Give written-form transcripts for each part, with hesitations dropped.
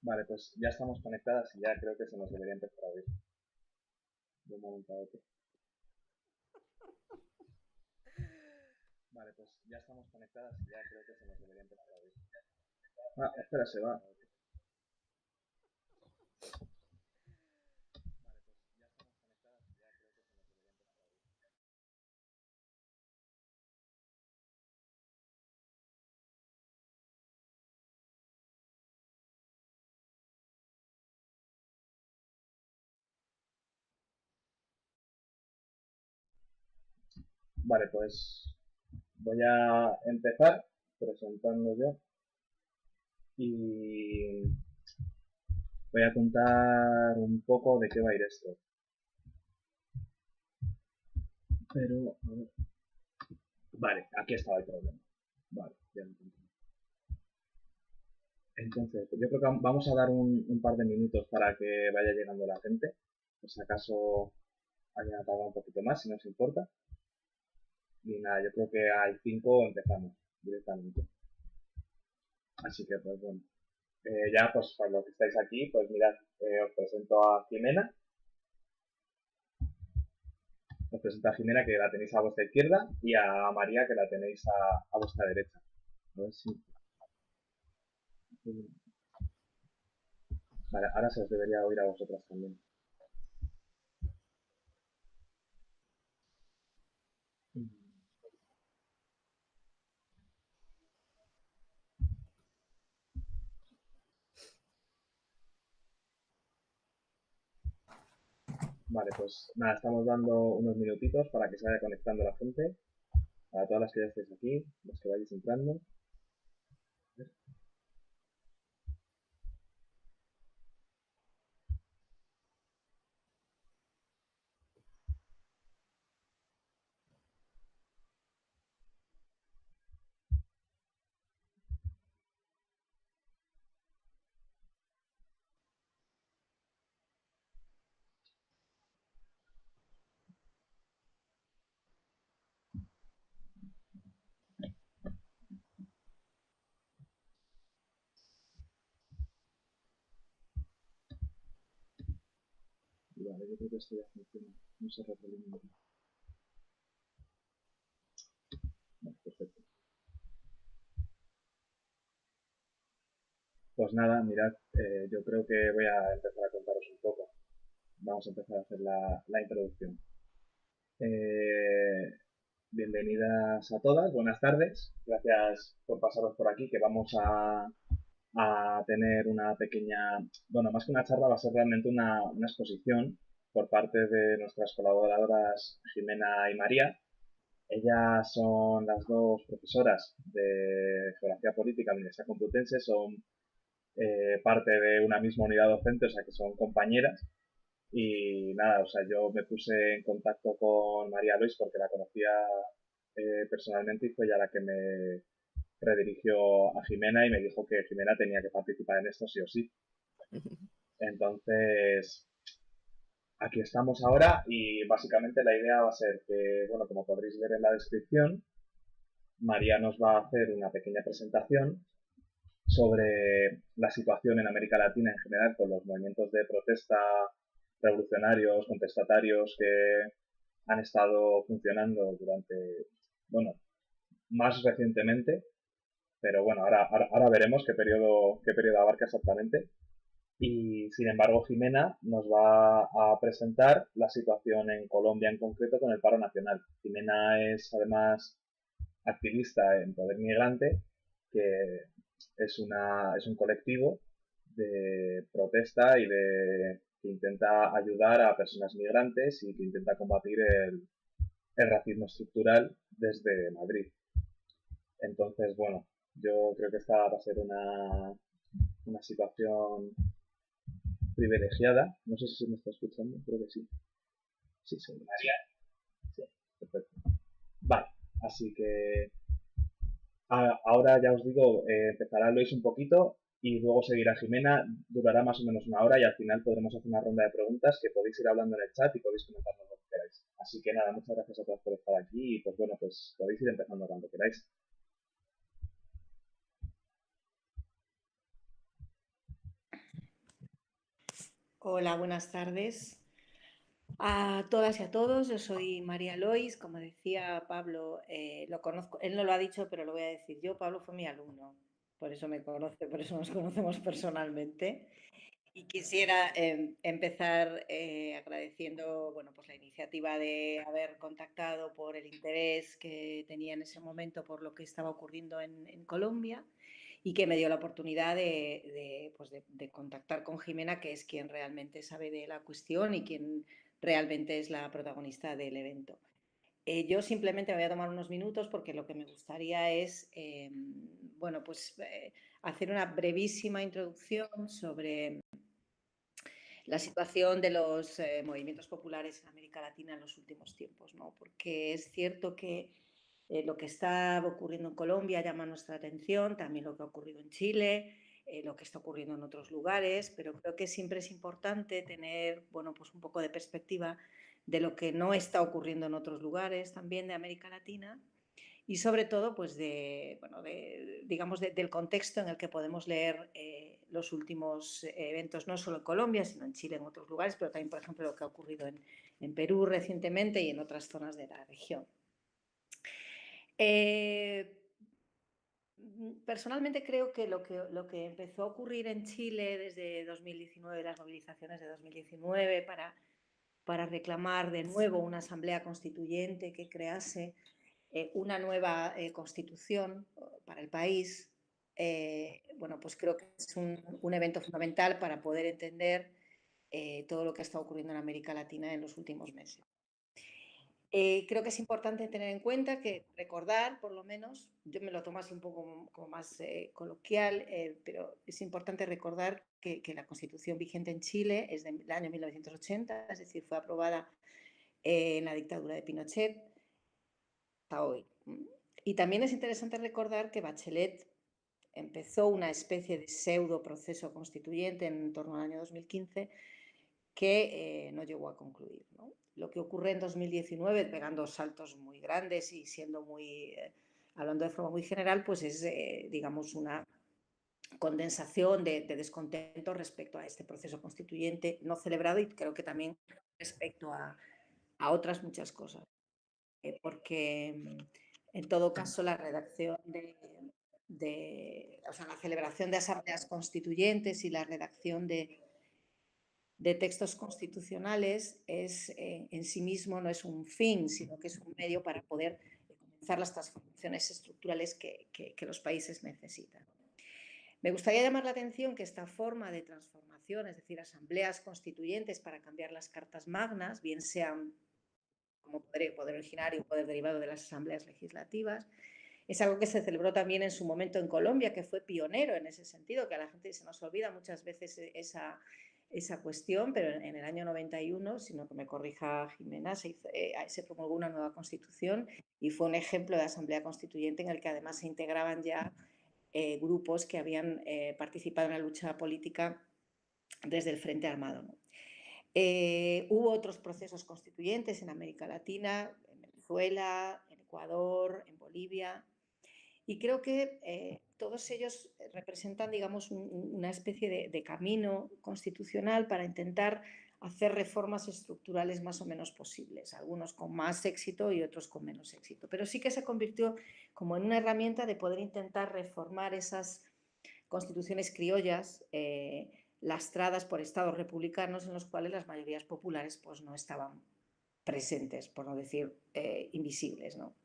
Vale, pues ya estamos conectadas y ya creo que se nos debería empezar a oír de un momento a otro. Vale, pues ya estamos conectadas y ya creo que se nos debería empezar a oír. Ah, espera, se va. Vale, pues ya estamos conectadas y ya creo que se nos debería empezar a oír. Vale, pues voy a empezar presentando yo y voy a contar un poco de qué va a ir esto. Pero, a ver. Vale, aquí estaba el problema. Vale, ya lo encontré. Entonces, yo creo que vamos a dar un par de minutos para que vaya llegando la gente. Pues si acaso haya tardado un poquito más, si no os importa. Y nada, yo creo que al 5 empezamos directamente. Así que, pues bueno. Ya, pues para los que estáis aquí, pues mirad, os presento a Jimena. Os presento a Jimena, que la tenéis a vuestra izquierda, y a María, que la tenéis a vuestra derecha. A ver si... Vale, ahora se os debería oír a vosotras también. Vale, pues nada, estamos dando unos minutitos para que se vaya conectando la gente. Para todas las que ya estéis aquí, los que vayáis entrando. Y vale, yo creo que esto ya funciona. No se retroalimenta. Vale, perfecto. Pues nada, mirad, yo creo que voy a empezar a contaros un poco. Vamos a empezar a hacer la introducción. Eh, Bienvenidas a todas, buenas tardes. Gracias por pasaros por aquí, que vamos a tener una pequeña, bueno, más que una charla, va a ser realmente una exposición por parte de nuestras colaboradoras Jimena y María. Ellas son las dos profesoras de Geografía Política en la Universidad Complutense, son parte de una misma unidad docente, o sea que son compañeras. Y nada, o sea, yo me puse en contacto con María Luis porque la conocía personalmente y fue ella la que me redirigió a Jimena y me dijo que Jimena tenía que participar en esto sí o sí. Entonces, aquí estamos ahora y básicamente la idea va a ser que, bueno, como podréis ver en la descripción, María nos va a hacer una pequeña presentación sobre la situación en América Latina en general con los movimientos de protesta revolucionarios, contestatarios que han estado funcionando durante, bueno, más recientemente, pero bueno, ahora veremos qué periodo abarca exactamente. Y sin embargo, Jimena nos va a presentar la situación en Colombia en concreto con el paro nacional. Jimena es además activista en Poder Migrante, que es un colectivo de protesta y que intenta ayudar a personas migrantes y que intenta combatir el racismo estructural desde Madrid. Entonces, bueno, yo creo que esta va a ser una situación privilegiada. No sé si se me está escuchando, creo que sí. Sí, sí. María. Sí, perfecto. Vale, así que ahora ya os digo, empezará Luis un poquito y luego seguirá Jimena, durará más o menos una hora y al final podremos hacer una ronda de preguntas que podéis ir hablando en el chat y podéis comentarnos lo que queráis. Así que nada, muchas gracias a todos por estar aquí y pues bueno, pues podéis ir empezando cuando queráis. Hola, buenas tardes a todas y a todos. Yo soy María Lois, como decía Pablo, lo conozco, él no lo ha dicho, pero lo voy a decir yo. Pablo fue mi alumno, por eso me conoce, por eso nos conocemos personalmente. Y quisiera empezar agradeciendo, bueno, pues la iniciativa de haber contactado por el interés que tenía en ese momento por lo que estaba ocurriendo en Colombia y que me dio la oportunidad de contactar con Jimena, que es quien realmente sabe de la cuestión y quien realmente es la protagonista del evento. Yo simplemente me voy a tomar unos minutos porque lo que me gustaría es, bueno, pues hacer una brevísima introducción sobre la situación de los movimientos populares en América Latina en los últimos tiempos, ¿no? Porque es cierto que lo que está ocurriendo en Colombia llama nuestra atención, también lo que ha ocurrido en Chile, lo que está ocurriendo en otros lugares, pero creo que siempre es importante tener, bueno, pues un poco de perspectiva de lo que no está ocurriendo en otros lugares también de América Latina y sobre todo pues bueno, digamos del contexto en el que podemos leer los últimos eventos, no solo en Colombia, sino en Chile, en otros lugares, pero también, por ejemplo, lo que ha ocurrido en Perú recientemente y en otras zonas de la región. Personalmente creo que lo que empezó a ocurrir en Chile desde 2019, las movilizaciones de 2019 para reclamar de nuevo una asamblea constituyente que crease una nueva constitución para el país, bueno, pues creo que es un evento fundamental para poder entender todo lo que está ocurriendo en América Latina en los últimos meses. Creo que es importante tener en cuenta que recordar, por lo menos, yo me lo tomo así un poco como más coloquial, pero es importante recordar que la Constitución vigente en Chile es del año 1980, es decir, fue aprobada en la dictadura de Pinochet hasta hoy. Y también es interesante recordar que Bachelet empezó una especie de pseudo proceso constituyente en torno al año 2015 que no llegó a concluir, ¿no? Lo que ocurre en 2019, pegando saltos muy grandes y siendo muy, hablando de forma muy general, pues es, digamos, una condensación de descontento respecto a este proceso constituyente no celebrado y creo que también respecto a otras muchas cosas. Porque en todo caso la redacción o sea, la celebración de asambleas constituyentes y la redacción de textos constitucionales es en sí mismo no es un fin, sino que es un medio para poder comenzar las transformaciones estructurales que los países necesitan. Me gustaría llamar la atención que esta forma de transformación, es decir, asambleas constituyentes para cambiar las cartas magnas, bien sean como poder originario o poder derivado de las asambleas legislativas, es algo que se celebró también en su momento en Colombia, que fue pionero en ese sentido, que a la gente se nos olvida muchas veces esa cuestión, pero en el año 91, si no que me corrija Jimena, se promulgó una nueva constitución y fue un ejemplo de asamblea constituyente en el que además se integraban ya grupos que habían participado en la lucha política desde el Frente Armado, ¿no? Hubo otros procesos constituyentes en América Latina, en Venezuela, en Ecuador, en Bolivia, y creo que todos ellos representan, digamos, una especie de camino constitucional para intentar hacer reformas estructurales más o menos posibles, algunos con más éxito y otros con menos éxito. Pero sí que se convirtió como en una herramienta de poder intentar reformar esas constituciones criollas lastradas por estados republicanos en los cuales las mayorías populares pues, no estaban presentes, por no decir invisibles, ¿no?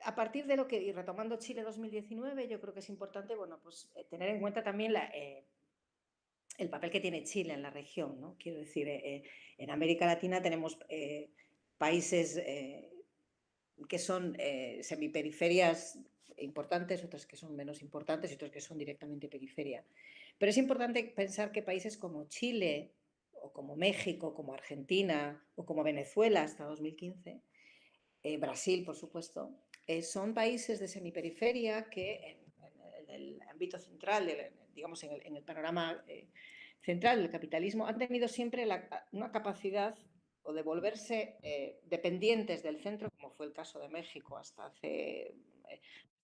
A partir de lo que, y retomando Chile 2019, yo creo que es importante, bueno, pues tener en cuenta también el papel que tiene Chile en la región, ¿no? Quiero decir, en América Latina tenemos países que son semiperiferias importantes, otras que son menos importantes y otras que son directamente periferia. Pero es importante pensar que países como Chile, o como México, como Argentina, o como Venezuela hasta 2015, Brasil, por supuesto, son países de semiperiferia que en el ámbito central, digamos en el panorama central del capitalismo, han tenido siempre una capacidad o de volverse dependientes del centro, como fue el caso de México hasta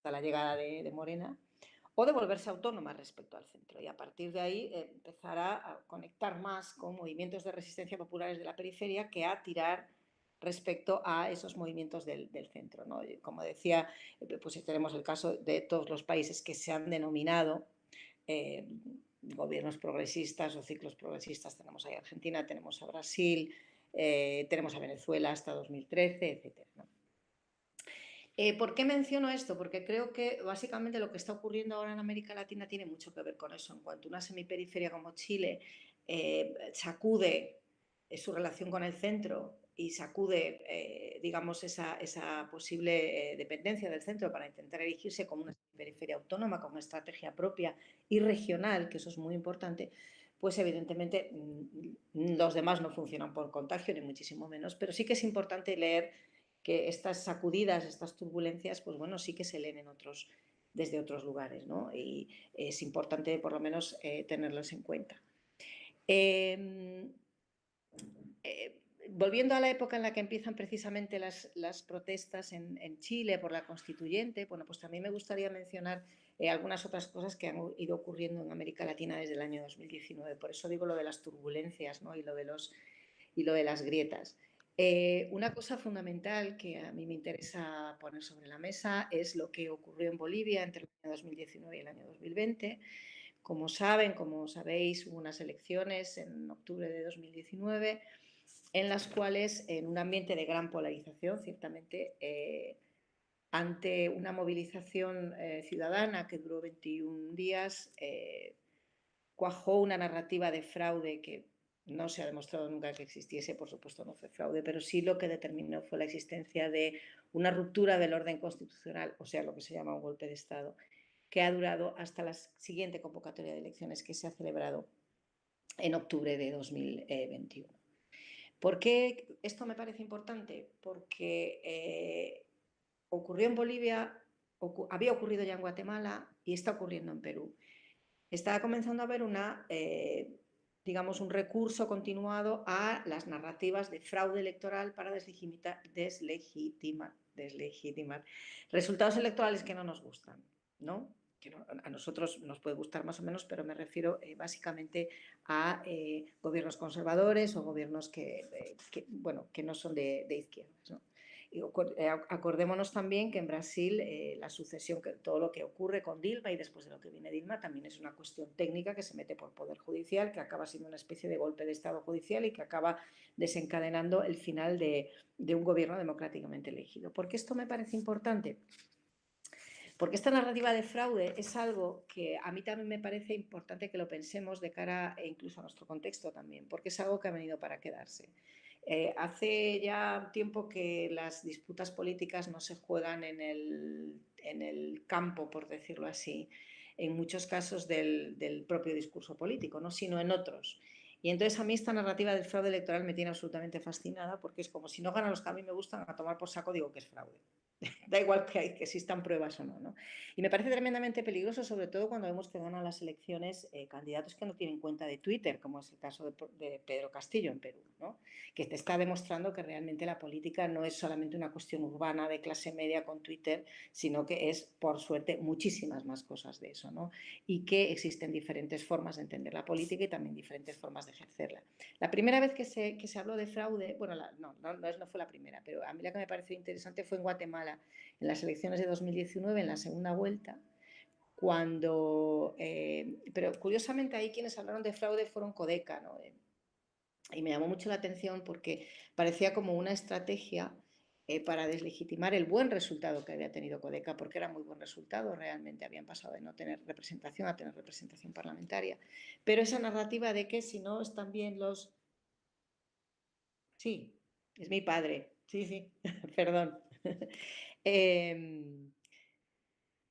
la llegada de Morena, o de volverse autónoma respecto al centro y a partir de ahí empezar a conectar más con movimientos de resistencia populares de la periferia que a tirar respecto a esos movimientos del centro, ¿no? Como decía, pues tenemos el caso de todos los países que se han denominado gobiernos progresistas o ciclos progresistas. Tenemos ahí a Argentina, tenemos a Brasil, tenemos a Venezuela hasta 2013, etcétera, ¿no? ¿Por qué menciono esto? Porque creo que básicamente lo que está ocurriendo ahora en América Latina tiene mucho que ver con eso. En cuanto una semiperiferia como Chile sacude su relación con el centro y sacude, digamos, esa posible dependencia del centro para intentar erigirse como una periferia autónoma, con una estrategia propia y regional, que eso es muy importante, pues evidentemente los demás no funcionan por contagio, ni muchísimo menos, pero sí que es importante leer que estas sacudidas, estas turbulencias, pues bueno, sí que se leen desde otros lugares, ¿no? Y es importante por lo menos tenerlos en cuenta. Volviendo a la época en la que empiezan precisamente las protestas en Chile por la constituyente, bueno, pues también me gustaría mencionar algunas otras cosas que han ido ocurriendo en América Latina desde el año 2019. Por eso digo lo de las turbulencias, ¿no? y lo de las grietas. Una cosa fundamental que a mí me interesa poner sobre la mesa es lo que ocurrió en Bolivia entre el año 2019 y el año 2020. Como saben, como sabéis, hubo unas elecciones en octubre de 2019 en las cuales, en un ambiente de gran polarización, ciertamente, ante una movilización ciudadana que duró 21 días, cuajó una narrativa de fraude que no se ha demostrado nunca que existiese, por supuesto no fue fraude, pero sí lo que determinó fue la existencia de una ruptura del orden constitucional, o sea, lo que se llama un golpe de Estado, que ha durado hasta la siguiente convocatoria de elecciones que se ha celebrado en octubre de 2021. ¿Por qué esto me parece importante? Porque ocurrió en Bolivia, había ocurrido ya en Guatemala y está ocurriendo en Perú. Está comenzando a haber digamos, un recurso continuado a las narrativas de fraude electoral para deslegitimar resultados electorales que no nos gustan, ¿no? Que no, a nosotros nos puede gustar más o menos, pero me refiero básicamente a gobiernos conservadores o gobiernos bueno, que no son de izquierdas, ¿no? Y acordémonos también que en Brasil la sucesión, todo lo que ocurre con Dilma y después de lo que viene Dilma también es una cuestión técnica que se mete por Poder Judicial, que acaba siendo una especie de golpe de Estado judicial y que acaba desencadenando el final de un gobierno democráticamente elegido. ¿Por qué esto me parece importante? Porque esta narrativa de fraude es algo que a mí también me parece importante que lo pensemos de cara incluso a nuestro contexto también, porque es algo que ha venido para quedarse. Hace ya tiempo que las disputas políticas no se juegan en el campo, por decirlo así, en muchos casos del propio discurso político, ¿no? sino en otros. Y entonces a mí esta narrativa del fraude electoral me tiene absolutamente fascinada porque es como si no ganan los que a mí me gustan, a tomar por saco digo que es fraude. Da igual que existan pruebas o no, ¿no? Y me parece tremendamente peligroso, sobre todo cuando vemos que ganan las elecciones candidatos que no tienen cuenta de Twitter, como es el caso de Pedro Castillo en Perú, ¿no? Que te está demostrando que realmente la política no es solamente una cuestión urbana de clase media con Twitter, sino que es, por suerte, muchísimas más cosas de eso, ¿no? Y que existen diferentes formas de entender la política y también diferentes formas de ejercerla. La primera vez que se habló de fraude, bueno, no fue la primera, pero a mí la que me pareció interesante fue en Guatemala, en las elecciones de 2019, en la segunda vuelta, pero curiosamente ahí quienes hablaron de fraude fueron Codeca, ¿no? Y me llamó mucho la atención porque parecía como una estrategia para deslegitimar el buen resultado que había tenido Codeca, porque era muy buen resultado, realmente habían pasado de no tener representación a tener representación parlamentaria. Pero esa narrativa de que si no están bien los... Sí, es mi padre, sí, perdón.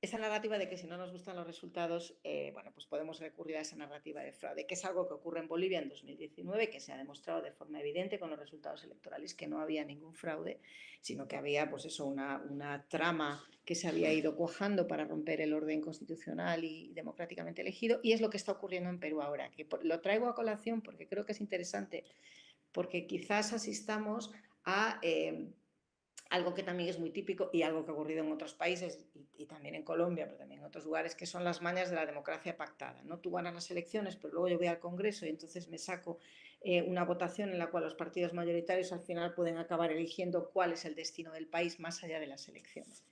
Esa narrativa de que si no nos gustan los resultados, bueno, pues podemos recurrir a esa narrativa de fraude, que es algo que ocurre en Bolivia en 2019, que se ha demostrado de forma evidente con los resultados electorales que no había ningún fraude, sino que había, pues eso, una trama que se había ido cuajando para romper el orden constitucional y democráticamente elegido, y es lo que está ocurriendo en Perú ahora, que lo traigo a colación porque creo que es interesante, porque quizás asistamos a algo que también es muy típico y algo que ha ocurrido en otros países y también en Colombia, pero también en otros lugares, que son las mañas de la democracia pactada, ¿no? Tú ganas las elecciones, pero luego yo voy al Congreso y entonces me saco una votación en la cual los partidos mayoritarios al final pueden acabar eligiendo cuál es el destino del país más allá de las elecciones.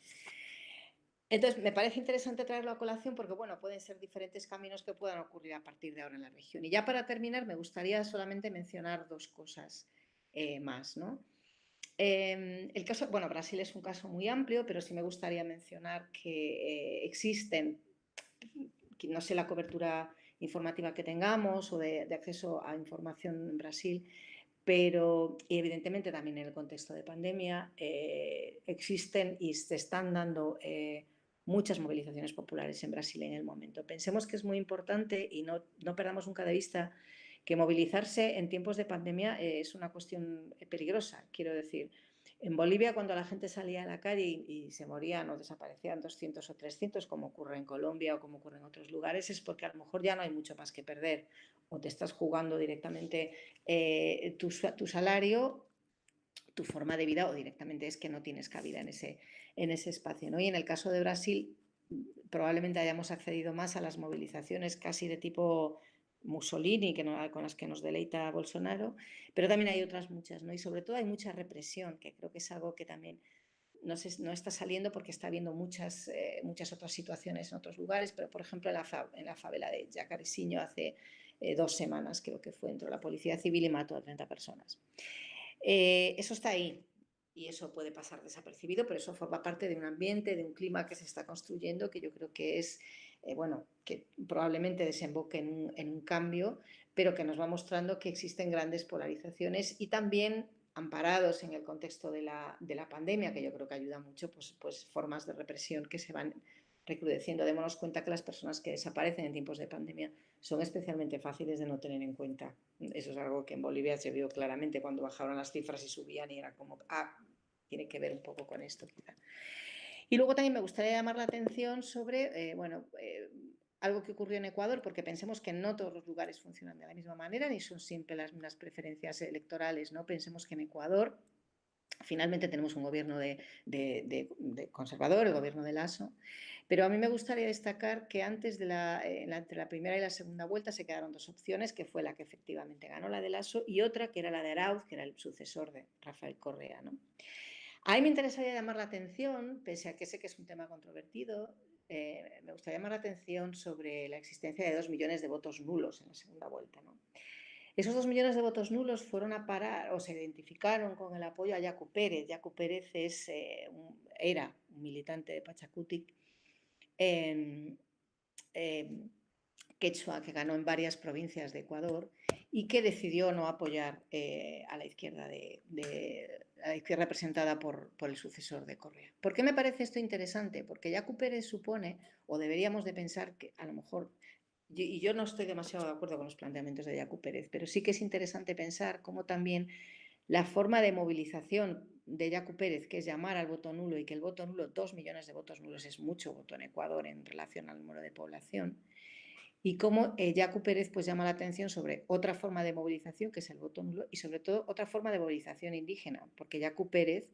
Entonces, me parece interesante traerlo a colación porque, bueno, pueden ser diferentes caminos que puedan ocurrir a partir de ahora en la región. Y ya para terminar, me gustaría solamente mencionar dos cosas más, ¿no? El caso, bueno, Brasil es un caso muy amplio, pero sí me gustaría mencionar que existen, no sé la cobertura informativa que tengamos o de acceso a información en Brasil, pero evidentemente también en el contexto de pandemia existen y se están dando muchas movilizaciones populares en Brasil en el momento. Pensemos que es muy importante y no perdamos nunca de vista que movilizarse en tiempos de pandemia es una cuestión peligrosa. Quiero decir, en Bolivia cuando la gente salía a la calle y se morían o desaparecían 200 o 300, como ocurre en Colombia o como ocurre en otros lugares, es porque a lo mejor ya no hay mucho más que perder o te estás jugando directamente tu salario, tu forma de vida o directamente es que no tienes cabida en ese espacio, ¿no? Y en el caso de Brasil probablemente hayamos accedido más a las movilizaciones casi de tipo Mussolini, con las que nos deleita Bolsonaro, pero también hay otras muchas, ¿no? Y sobre todo hay mucha represión, que creo que es algo que también no está saliendo porque está habiendo muchas otras situaciones en otros lugares, pero por ejemplo en la favela de Jacareciño hace 2 semanas creo que fue, entró la policía civil y mató a 30 personas. Eso está ahí y eso puede pasar desapercibido, pero eso forma parte de un ambiente, de un clima que se está construyendo, que yo creo que es, bueno, que probablemente desemboque en un cambio, pero que nos va mostrando que existen grandes polarizaciones y también amparados en el contexto de la pandemia, que yo creo que ayuda mucho, pues formas de represión que se van recrudeciendo. Démonos cuenta que las personas que desaparecen en tiempos de pandemia son especialmente fáciles de no tener en cuenta. Eso es algo que en Bolivia se vio claramente cuando bajaron las cifras y subían y era como, tiene que ver un poco con esto quizá. Y luego también me gustaría llamar la atención sobre, algo que ocurrió en Ecuador, porque pensemos que no todos los lugares funcionan de la misma manera, ni son siempre las mismas preferencias electorales, ¿no? Pensemos que en Ecuador finalmente tenemos un gobierno de conservador, el gobierno de Lasso, pero a mí me gustaría destacar que antes entre la primera y la segunda vuelta se quedaron dos opciones, que fue la que efectivamente ganó, la de Lasso, y otra que era la de Arauz, que era el sucesor de Rafael Correa, ¿no? A mí me interesaría llamar la atención, pese a que sé que es un tema controvertido, me gustaría llamar la atención sobre la existencia de 2 millones de votos nulos en la segunda vuelta, ¿no? Esos 2 millones de votos nulos fueron a parar o se identificaron con el apoyo a Yacu Pérez. Yacu Pérez era un militante de Pachacutic eh, eh, quechua que ganó en varias provincias de Ecuador y que decidió no apoyar a la izquierda a la izquierda representada por el sucesor de Correa. ¿Por qué me parece esto interesante? Porque Yacu Pérez supone, o deberíamos de pensar que a lo mejor, y yo no estoy demasiado de acuerdo con los planteamientos de Yacu Pérez, pero sí que es interesante pensar cómo también la forma de movilización de Yacu Pérez, que es llamar al voto nulo, y que el voto nulo, 2 millones de votos nulos es mucho voto en Ecuador en relación al número de población, y cómo Yacu Pérez pues, llama la atención sobre otra forma de movilización, que es el voto nulo, y sobre todo otra forma de movilización indígena, porque Yacu Pérez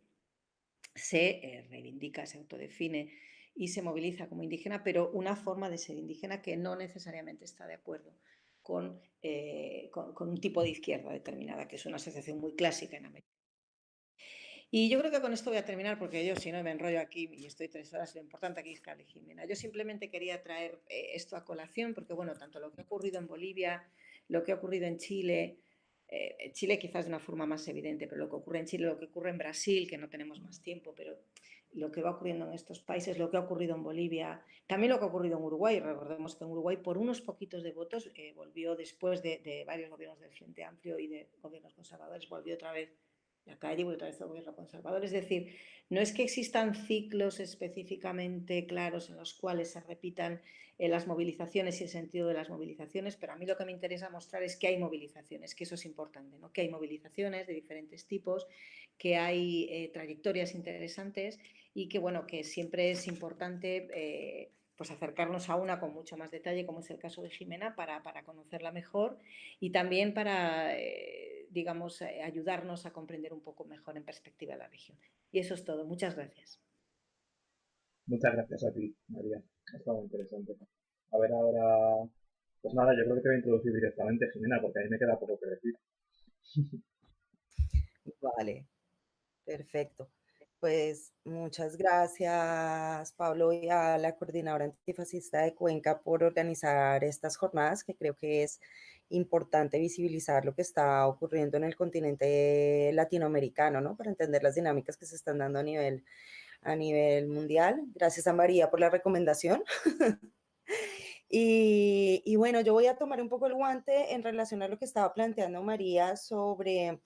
se reivindica, se autodefine y se moviliza como indígena, pero una forma de ser indígena que no necesariamente está de acuerdo con un tipo de izquierda determinada, que es una asociación muy clásica en América. Y yo creo que con esto voy a terminar porque yo si no me enrollo aquí y estoy 3 horas, lo importante aquí es que hable Jimena. Yo simplemente quería traer esto a colación porque, bueno, tanto lo que ha ocurrido en Bolivia, lo que ha ocurrido en Chile, Chile quizás de una forma más evidente, pero lo que ocurre en Chile, lo que ocurre en Brasil, que no tenemos más tiempo, pero lo que va ocurriendo en estos países, lo que ha ocurrido en Bolivia, también lo que ha ocurrido en Uruguay. Recordemos que en Uruguay por unos poquitos de votos volvió después de varios gobiernos del Frente Amplio y de gobiernos conservadores, volvió otra vez la calle y otra vez el gobierno conservador. Es decir, no es que existan ciclos específicamente claros en los cuales se repitan las movilizaciones y el sentido de las movilizaciones, pero a mí lo que me interesa mostrar es que hay movilizaciones, que eso es importante, ¿no? Que hay movilizaciones de diferentes tipos, que hay trayectorias interesantes y que, bueno, que siempre es importante pues acercarnos a una con mucho más detalle, como es el caso de Jimena, para conocerla mejor y también para digamos, ayudarnos a comprender un poco mejor en perspectiva la región. Y eso es todo. Muchas gracias. Muchas gracias a ti, María. Ha estado muy interesante. A ver ahora, pues nada, yo creo que te voy a introducir directamente, Jimena, porque a mí me queda poco que decir. Vale, perfecto. Pues muchas gracias, Pablo, y a la coordinadora antifascista de Cuenca por organizar estas jornadas, que creo que es importante visibilizar lo que está ocurriendo en el continente latinoamericano, ¿no? Para entender las dinámicas que se están dando a nivel mundial. Gracias a María por la recomendación. Y bueno, yo voy a tomar un poco el guante en relación a lo que estaba planteando María sobre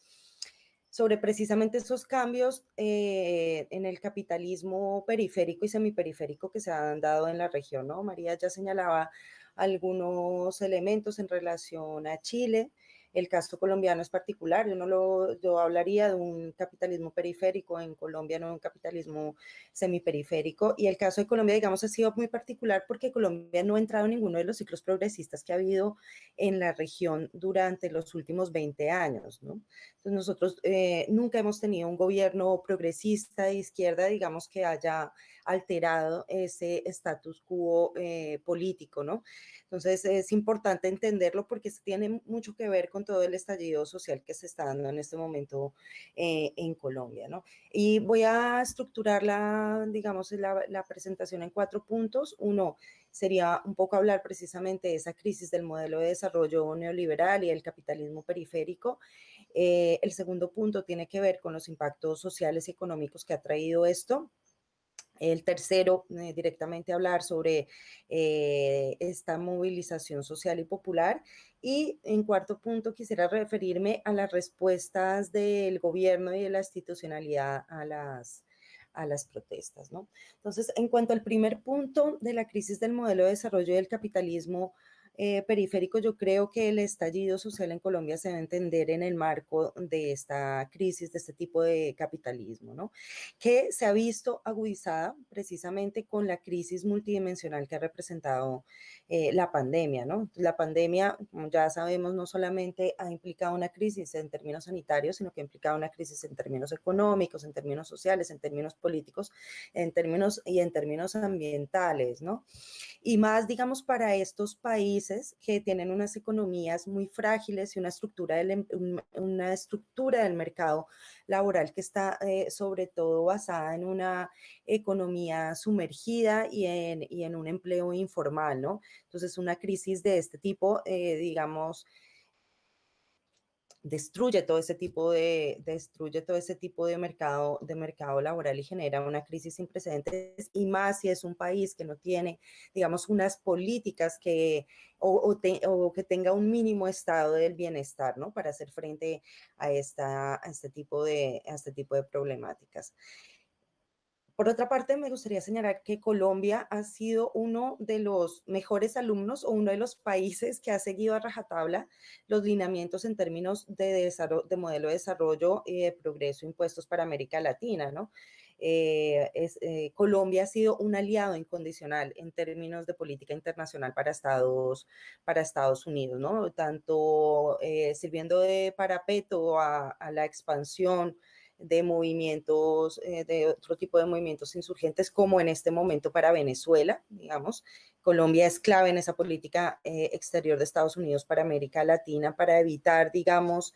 precisamente esos cambios en el capitalismo periférico y semiperiférico que se han dado en la región, ¿no? María ya señalaba algunos elementos en relación a Chile. El caso colombiano es particular, yo hablaría de un capitalismo periférico en Colombia, no de un capitalismo semiperiférico, y el caso de Colombia, digamos, ha sido muy particular porque Colombia no ha entrado en ninguno de los ciclos progresistas que ha habido en la región durante los últimos 20 años, ¿no? Entonces nosotros nunca hemos tenido un gobierno progresista de izquierda, digamos, que haya alterado ese status quo político, ¿no? Entonces es importante entenderlo porque tiene mucho que ver con todo el estallido social que se está dando en este momento en Colombia, ¿no? Y voy a estructurar digamos, la presentación en 4 puntos. Uno sería un poco hablar precisamente de esa crisis del modelo de desarrollo neoliberal y el capitalismo periférico. El segundo punto tiene que ver con los impactos sociales y económicos que ha traído esto. El tercero, directamente hablar sobre esta movilización social y popular. Y en cuarto punto, quisiera referirme a las respuestas del gobierno y de la institucionalidad a las protestas, ¿no? Entonces, en cuanto al primer punto de la crisis del modelo de desarrollo del capitalismo periférico, yo creo que el estallido social en Colombia se debe entender en el marco de esta crisis, de este tipo de capitalismo, ¿no? Que se ha visto agudizada precisamente con la crisis multidimensional que ha representado la pandemia, ¿no? La pandemia, como ya sabemos, no solamente ha implicado una crisis en términos sanitarios, sino que ha implicado una crisis en términos económicos, en términos sociales, en términos políticos, en términos ambientales, ¿no? Y más, digamos, para estos países que tienen unas economías muy frágiles y una estructura del mercado laboral que está sobre todo basada en una economía sumergida y en un empleo informal, ¿no? Entonces, una crisis de este tipo, digamos, destruye todo ese tipo de mercado laboral y genera una crisis sin precedentes, y más si es un país que no tiene, digamos, unas políticas o que tenga un mínimo estado del bienestar, ¿no? Para hacer frente a este tipo de problemáticas. Por otra parte, me gustaría señalar que Colombia ha sido uno de los mejores alumnos o uno de los países que ha seguido a rajatabla los lineamientos en términos de modelo de desarrollo y de progreso impuestos para América Latina, ¿no? Colombia ha sido un aliado incondicional en términos de política internacional para Estados Unidos, ¿no? Tanto sirviendo de parapeto a la expansión de movimientos, de otro tipo de movimientos insurgentes, como en este momento para Venezuela, digamos. Colombia es clave en esa política exterior de Estados Unidos para América Latina, para evitar, digamos,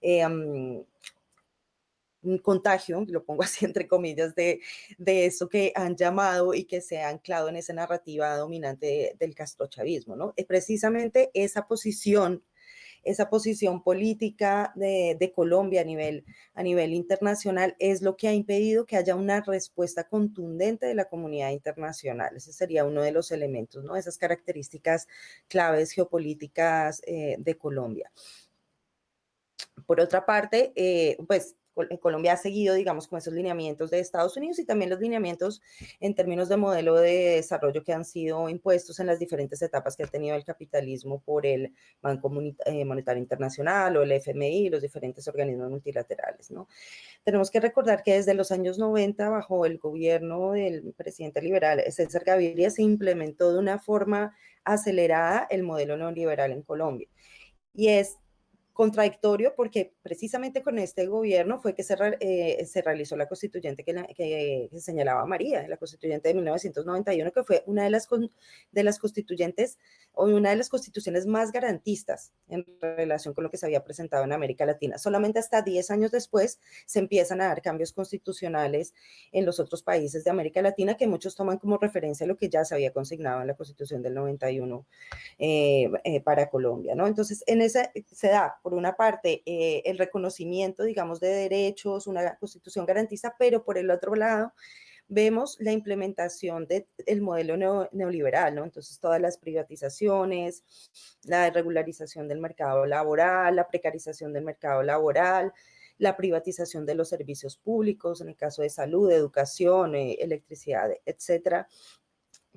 un contagio, lo pongo así entre comillas, de eso que han llamado y que se ha anclado en esa narrativa dominante del castrochavismo, ¿no? Precisamente esa posición política de Colombia a nivel internacional es lo que ha impedido que haya una respuesta contundente de la comunidad internacional. Ese sería uno de los elementos, ¿no? Esas características claves geopolíticas de Colombia. Por otra parte, pues Colombia ha seguido, digamos, con esos lineamientos de Estados Unidos y también los lineamientos en términos de modelo de desarrollo que han sido impuestos en las diferentes etapas que ha tenido el capitalismo por el Banco Monetario Internacional o el FMI y los diferentes organismos multilaterales, ¿no? Tenemos que recordar que desde los años 90, bajo el gobierno del presidente liberal César Gaviria, se implementó de una forma acelerada el modelo neoliberal en Colombia. Y es contradictorio porque precisamente con este gobierno fue que se realizó la constituyente que señalaba María, la constituyente de 1991, que fue una de las constituyentes o una de las constituciones más garantistas en relación con lo que se había presentado en América Latina. Solamente hasta 10 años después se empiezan a dar cambios constitucionales en los otros países de América Latina que muchos toman como referencia lo que ya se había consignado en la Constitución del 91 para Colombia, ¿no? Entonces, en esa se da, por una parte, el reconocimiento, digamos, de derechos, una constitución garantista, pero por el otro lado, vemos la implementación del modelo neoliberal, ¿no? Entonces, todas las privatizaciones, la regularización del mercado laboral, la precarización del mercado laboral, la privatización de los servicios públicos, en el caso de salud, educación, electricidad, etcétera,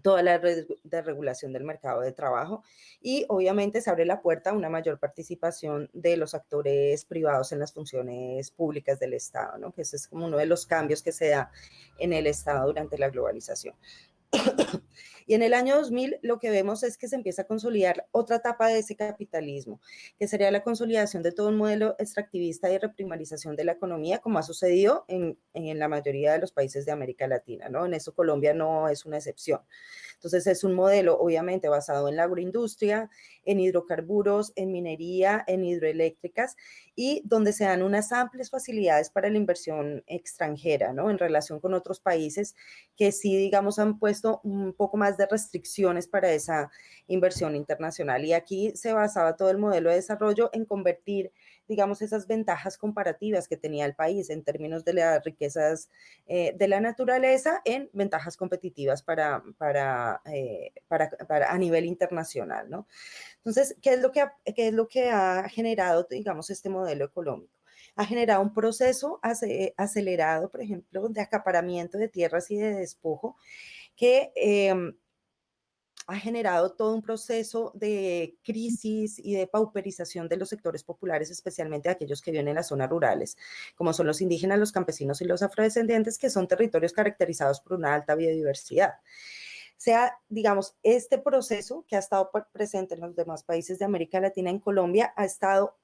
toda la desregulación del mercado de trabajo y obviamente se abre la puerta a una mayor participación de los actores privados en las funciones públicas del Estado, ¿no? Que ese es como uno de los cambios que se da en el Estado durante la globalización. Y en el año 2000 lo que vemos es que se empieza a consolidar otra etapa de ese capitalismo, que sería la consolidación de todo un modelo extractivista y reprimarización de la economía, como ha sucedido en la mayoría de los países de América Latina, ¿no? En eso Colombia no es una excepción. Entonces es un modelo obviamente basado en la agroindustria, en hidrocarburos, en minería, en hidroeléctricas y donde se dan unas amplias facilidades para la inversión extranjera, ¿no? En relación con otros países que sí, digamos, han puesto un poco más de restricciones para esa inversión internacional. Y aquí se basaba todo el modelo de desarrollo en convertir, digamos, esas ventajas comparativas que tenía el país en términos de las riquezas de la naturaleza en ventajas competitivas a nivel internacional, ¿no? Entonces, ¿qué es lo que ha generado, digamos, este modelo económico? Ha generado un proceso acelerado, por ejemplo, de acaparamiento de tierras y de despojo que ha generado todo un proceso de crisis y de pauperización de los sectores populares, especialmente aquellos que viven en las zonas rurales, como son los indígenas, los campesinos y los afrodescendientes, que son territorios caracterizados por una alta biodiversidad. Sea, digamos, este proceso que ha estado presente en los demás países de América Latina, en Colombia, ha estado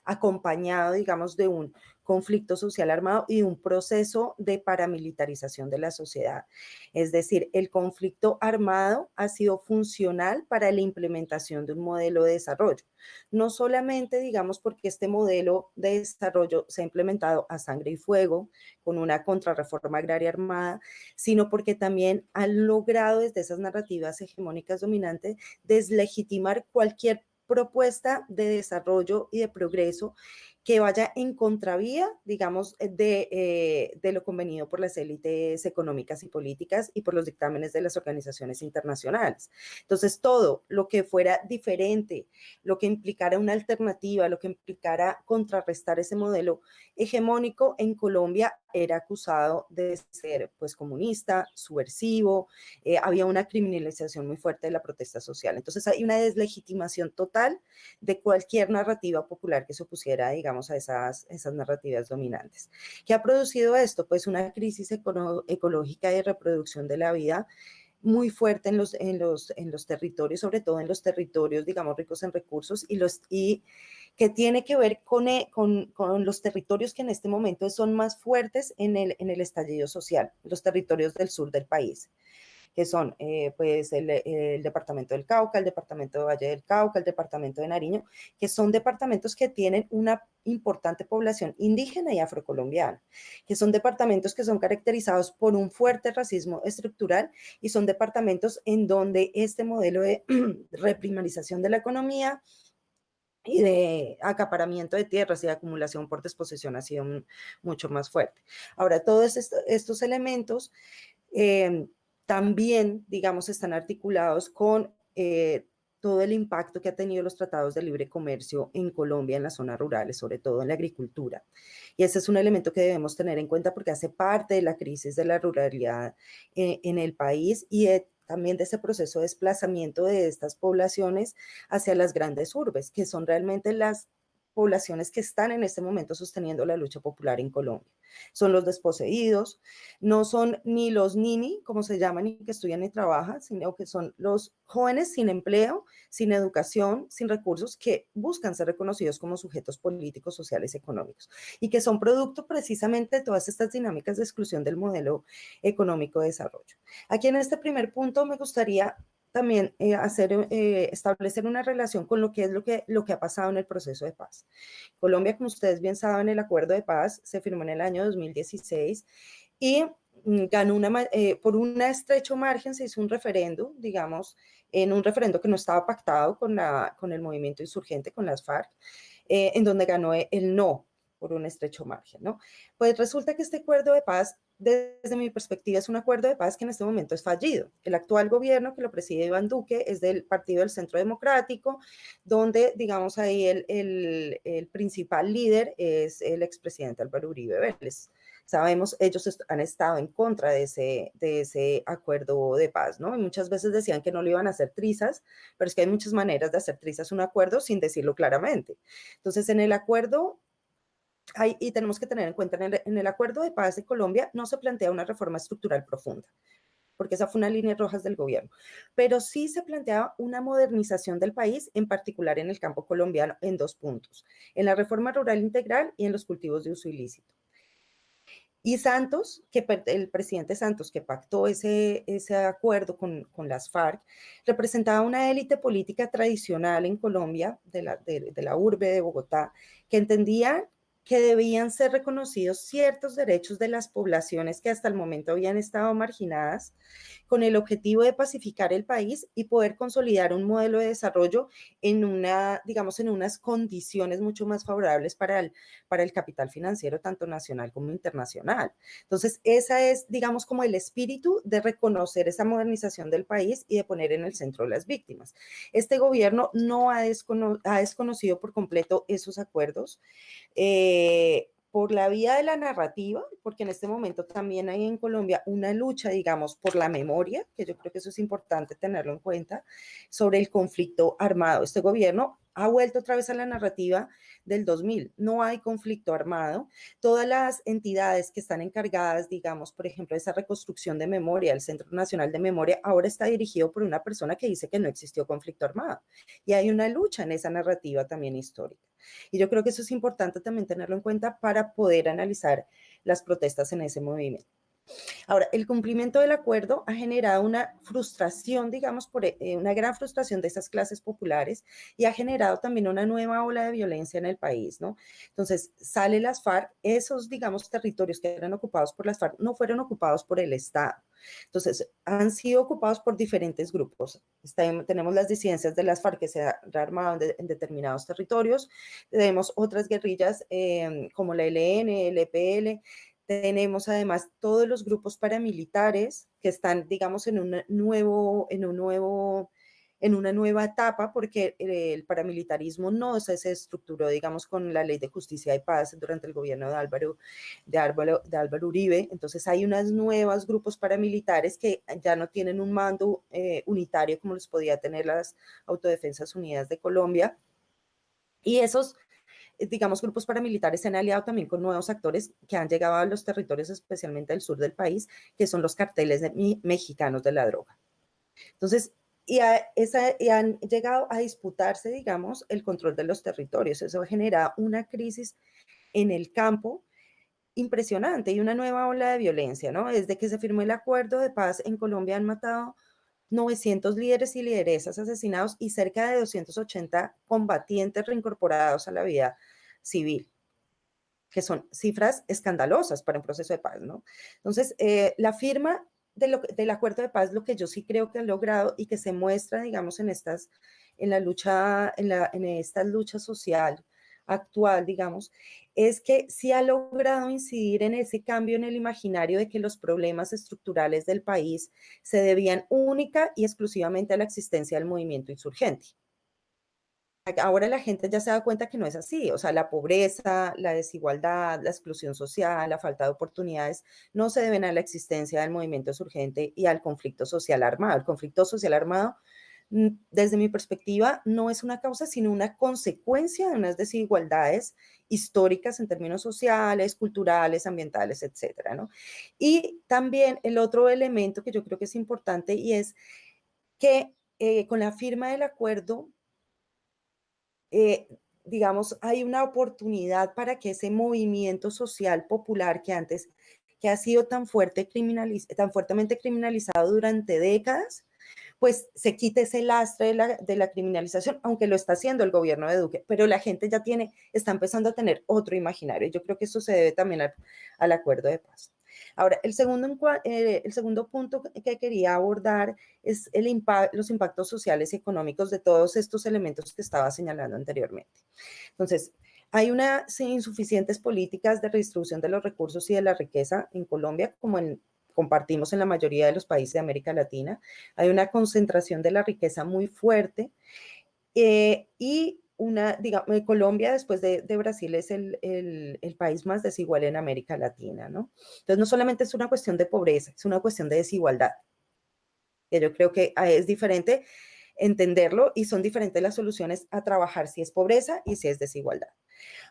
acompañado, digamos, de un conflicto social armado y un proceso de paramilitarización de la sociedad. Es decir, el conflicto armado ha sido funcional para la implementación de un modelo de desarrollo. No solamente, digamos, porque este modelo de desarrollo se ha implementado a sangre y fuego, con una contrarreforma agraria armada, sino porque también han logrado desde esas narrativas hegemónicas dominantes deslegitimar cualquier propuesta de desarrollo y de progreso que vaya en contravía, digamos, de lo convenido por las élites económicas y políticas y por los dictámenes de las organizaciones internacionales. Entonces, todo lo que fuera diferente, lo que implicara una alternativa, lo que implicara contrarrestar ese modelo hegemónico en Colombia era acusado de ser, pues, comunista, subversivo, había una criminalización muy fuerte de la protesta social. Entonces, hay una deslegitimación total de cualquier narrativa popular que se opusiera, digamos, a esas narrativas dominantes. ¿Qué ha producido esto? Pues una crisis ecológica y de reproducción de la vida muy fuerte en los territorios, sobre todo en los territorios, digamos, ricos en recursos y que tiene que ver con los territorios que en este momento son más fuertes en el estallido social, los territorios del sur del país, que son pues el departamento del Cauca, el departamento de Valle del Cauca, el departamento de Nariño, que son departamentos que tienen una importante población indígena y afrocolombiana, que son departamentos que son caracterizados por un fuerte racismo estructural y son departamentos en donde este modelo de reprimarización de la economía y de acaparamiento de tierras y de acumulación por desposesión ha sido mucho más fuerte. Ahora, todos estos elementos también, digamos, están articulados con todo el impacto que ha tenido los tratados de libre comercio en Colombia, en las zonas rurales, sobre todo en la agricultura. Y ese es un elemento que debemos tener en cuenta porque hace parte de la crisis de la ruralidad en el país y también de ese proceso de desplazamiento de estas poblaciones hacia las grandes urbes, que son realmente las poblaciones que están en este momento sosteniendo la lucha popular en Colombia. Son los desposeídos, no son ni los nini, como se llaman, y que estudian y trabajan, sino que son los jóvenes sin empleo, sin educación, sin recursos, que buscan ser reconocidos como sujetos políticos, sociales y económicos, y que son producto precisamente de todas estas dinámicas de exclusión del modelo económico de desarrollo. Aquí en este primer punto me gustaría también establecer una relación con lo que es lo que ha pasado en el proceso de paz. Colombia, como ustedes bien saben, el acuerdo de paz se firmó en el año 2016 y ganó por un estrecho margen, se hizo un referendo, digamos, en un referendo que no estaba pactado con el movimiento insurgente, con las FARC, en donde ganó el no por un estrecho margen, ¿no? Pues resulta que este acuerdo de paz, desde mi perspectiva, es un acuerdo de paz que en este momento es fallido. El actual gobierno que lo preside Iván Duque es del Partido del Centro Democrático, donde, digamos, ahí el principal líder es el expresidente Álvaro Uribe Vélez. Sabemos, ellos han estado en contra de ese acuerdo de paz, ¿no? Y muchas veces decían que no lo iban a hacer trizas, pero es que hay muchas maneras de hacer trizas un acuerdo sin decirlo claramente. Entonces, en el acuerdo y tenemos que tener en cuenta, en el acuerdo de paz de Colombia no se plantea una reforma estructural profunda, porque esa fue una línea roja del gobierno, pero sí se planteaba una modernización del país, en particular en el campo colombiano, en dos puntos, en la reforma rural integral y en los cultivos de uso ilícito. Y Santos, el presidente Santos, que pactó ese acuerdo con las FARC, representaba una élite política tradicional en Colombia, de la urbe de Bogotá, que entendía que debían ser reconocidos ciertos derechos de las poblaciones que hasta el momento habían estado marginadas, con el objetivo de pacificar el país y poder consolidar un modelo de desarrollo digamos, en unas condiciones mucho más favorables para el capital financiero, tanto nacional como internacional. Entonces, esa es, digamos, como el espíritu de reconocer esa modernización del país y de poner en el centro a las víctimas. Este gobierno no ha desconocido por completo esos acuerdos. Por la vía de la narrativa, porque en este momento también hay en Colombia una lucha, digamos, por la memoria, que yo creo que eso es importante tenerlo en cuenta, sobre el conflicto armado. Este gobierno ha vuelto otra vez a la narrativa del 2000. No hay conflicto armado. Todas las entidades que están encargadas, digamos, por ejemplo, de esa reconstrucción de memoria, el Centro Nacional de Memoria, ahora está dirigido por una persona que dice que no existió conflicto armado. Y hay una lucha en esa narrativa también histórica. Y yo creo que eso es importante también tenerlo en cuenta para poder analizar las protestas en ese movimiento. Ahora, el cumplimiento del acuerdo ha generado una frustración, digamos, una gran frustración de esas clases populares y ha generado también una nueva ola de violencia en el país, ¿no? Entonces, sale las FARC, esos, digamos, territorios que eran ocupados por las FARC no fueron ocupados por el Estado. Entonces, han sido ocupados por diferentes grupos. Tenemos las disidencias de las FARC que se han rearmado en determinados territorios. Tenemos otras guerrillas como la ELN, el EPL. Tenemos además todos los grupos paramilitares que están, digamos, en una nueva etapa, porque el paramilitarismo no se estructuró, digamos, con la Ley de Justicia y Paz durante el gobierno de Álvaro Uribe. Entonces hay unos nuevos grupos paramilitares que ya no tienen un mando unitario como los podía tener las Autodefensas Unidas de Colombia. Y esos, digamos, grupos paramilitares se han aliado también con nuevos actores que han llegado a los territorios, especialmente del sur del país, que son los carteles mexicanos de la droga. Entonces, y han llegado a disputarse, digamos, el control de los territorios. Eso genera una crisis en el campo impresionante y una nueva ola de violencia, ¿no? Desde que se firmó el acuerdo de paz en Colombia han matado 900 líderes y lideresas asesinados y cerca de 280 combatientes reincorporados a la vida civil, que son cifras escandalosas para un proceso de paz, ¿no? Entonces, la firma del acuerdo de paz, lo que yo sí creo que han logrado y que se muestra, digamos, en esta lucha social actual, digamos, es que sí ha logrado incidir en ese cambio en el imaginario de que los problemas estructurales del país se debían única y exclusivamente a la existencia del movimiento insurgente. Ahora la gente ya se da cuenta que no es así, o sea, la pobreza, la desigualdad, la exclusión social, la falta de oportunidades no se deben a la existencia del movimiento insurgente y al conflicto social armado. El conflicto social armado desde mi perspectiva, no es una causa, sino una consecuencia de unas desigualdades históricas en términos sociales, culturales, ambientales, etcétera, ¿no? Y también el otro elemento que yo creo que es importante y es que con la firma del acuerdo, digamos, hay una oportunidad para que ese movimiento social popular que antes, que ha sido tan fuertemente criminalizado durante décadas, pues se quite ese lastre de la criminalización, aunque lo está haciendo el gobierno de Duque, pero la gente ya está empezando a tener otro imaginario. Yo creo que eso se debe también al acuerdo de paz. Ahora, el segundo punto que quería abordar es los impactos sociales y económicos de todos estos elementos que estaba señalando anteriormente. Entonces, hay unas insuficientes políticas de redistribución de los recursos y de la riqueza en Colombia, como compartimos en la mayoría de los países de América Latina. Hay una concentración de la riqueza muy fuerte y digamos, Colombia después de Brasil es el país más desigual en América Latina, ¿no? Entonces no solamente es una cuestión de pobreza, es una cuestión de desigualdad. Que yo creo que es diferente entenderlo y son diferentes las soluciones a trabajar si es pobreza y si es desigualdad.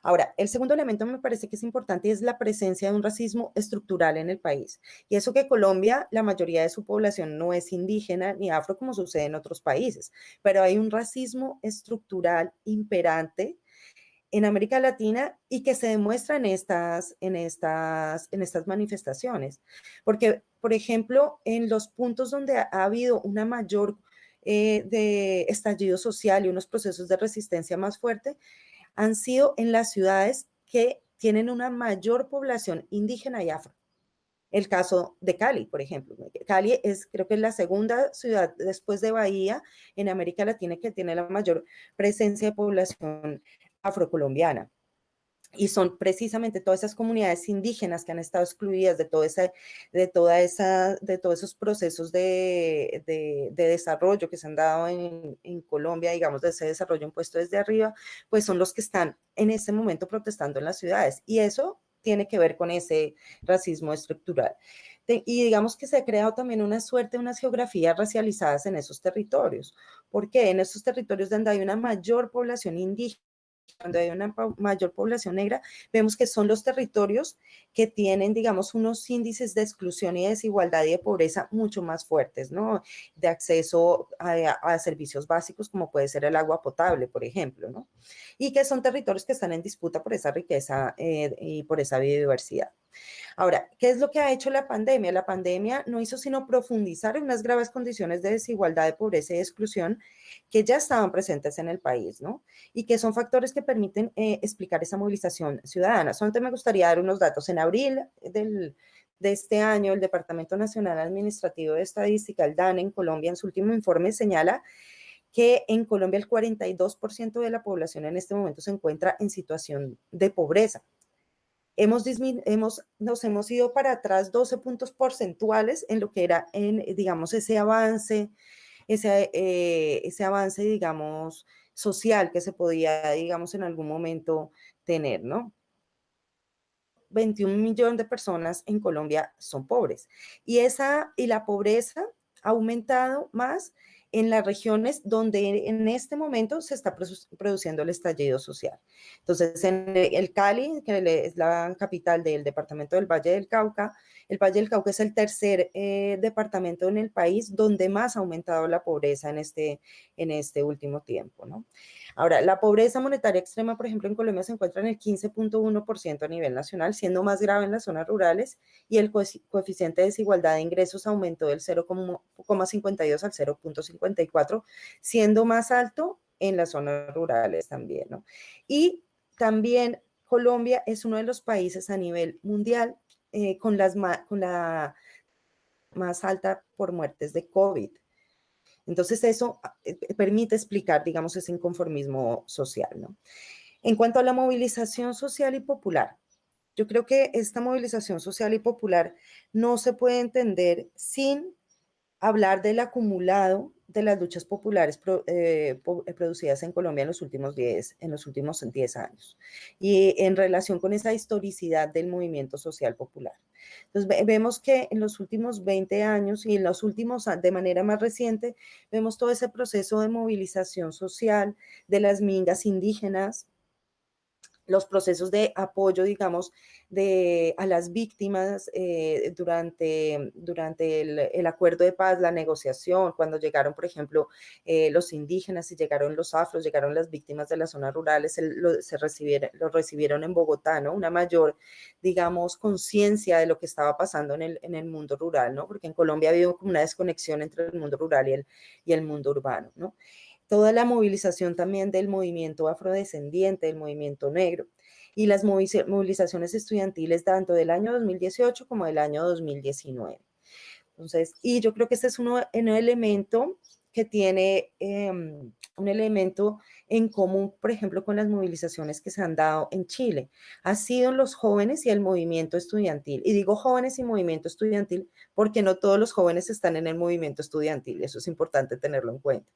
Ahora, el segundo elemento me parece que es importante y es la presencia de un racismo estructural en el país. Y eso que Colombia, la mayoría de su población no es indígena ni afro como sucede en otros países, pero hay un racismo estructural imperante en América Latina y que se demuestra en estas manifestaciones. Porque, por ejemplo, en los puntos donde ha habido una mayor de estallido social y unos procesos de resistencia más fuerte, han sido en las ciudades que tienen una mayor población indígena y afro. El caso de Cali, por ejemplo. Cali creo que es la segunda ciudad después de Bahía en América Latina que tiene la mayor presencia de población afrocolombiana. Y son precisamente todas esas comunidades indígenas que han estado excluidas de todos esos procesos de desarrollo que se han dado en Colombia, digamos, de ese desarrollo impuesto desde arriba, pues son los que están en este momento protestando en las ciudades. Y eso tiene que ver con ese racismo estructural. Y digamos que se ha creado también unas geografías racializadas en esos territorios. ¿Por qué? En esos territorios donde hay una mayor población indígena, cuando hay una mayor población negra, vemos que son los territorios que tienen, digamos, unos índices de exclusión y desigualdad y de pobreza mucho más fuertes, ¿no? De acceso a servicios básicos como puede ser el agua potable, por ejemplo, ¿no? Y que son territorios que están en disputa por esa riqueza y por esa biodiversidad. Ahora, ¿qué es lo que ha hecho la pandemia? La pandemia no hizo sino profundizar en unas graves condiciones de desigualdad, de pobreza y de exclusión que ya estaban presentes en el país, ¿no? Y que son factores que permiten explicar esa movilización ciudadana. Solamente me gustaría dar unos datos. En abril de este año, el Departamento Nacional Administrativo de Estadística, el DANE, en Colombia, en su último informe señala que en Colombia el 42% de la población en este momento se encuentra en situación de pobreza. Nos hemos ido para atrás 12 puntos porcentuales en lo que era, digamos, ese avance, digamos, social que se podía, digamos, en algún momento tener, ¿no? 21 millones de personas en Colombia son pobres. Y la pobreza ha aumentado más en las regiones donde en este momento se está produciendo el estallido social. Entonces, en el Cali, que es la capital del departamento del Valle del Cauca, el Valle del Cauca es el tercer departamento en el país donde más ha aumentado la pobreza en este último tiempo, ¿no? Ahora, la pobreza monetaria extrema, por ejemplo, en Colombia se encuentra en el 15.1% a nivel nacional, siendo más grave en las zonas rurales, y el coeficiente de desigualdad de ingresos aumentó del 0,52 al 0,54, siendo más alto en las zonas rurales también, ¿no? Y también Colombia es uno de los países a nivel mundial con la más alta por muertes de COVID. Entonces eso permite explicar, digamos, ese inconformismo social, ¿no? En cuanto a la movilización social y popular, yo creo que esta movilización social y popular no se puede entender sin hablar del acumulado de las luchas populares producidas en Colombia en los últimos 10 años y en relación con esa historicidad del movimiento social popular. Entonces vemos que en los últimos 20 años y en los últimos, de manera más reciente, vemos todo ese proceso de movilización social de las mingas indígenas, los procesos de apoyo, digamos, a las víctimas durante el acuerdo de paz, la negociación, cuando llegaron, por ejemplo, los indígenas y llegaron los afros, llegaron las víctimas de las zonas rurales, los recibieron en Bogotá, ¿no? Una mayor, digamos, conciencia de lo que estaba pasando en el mundo rural, ¿no? Porque en Colombia ha habido como una desconexión entre el mundo rural y el mundo urbano, ¿no? Toda la movilización también del movimiento afrodescendiente, del movimiento negro, y las movilizaciones estudiantiles tanto del año 2018 como del año 2019. Entonces, y yo creo que este es un elemento que tiene un elemento en común, por ejemplo, con las movilizaciones que se han dado en Chile. Ha sido los jóvenes y el movimiento estudiantil. Y digo jóvenes y movimiento estudiantil porque no todos los jóvenes están en el movimiento estudiantil. Eso es importante tenerlo en cuenta.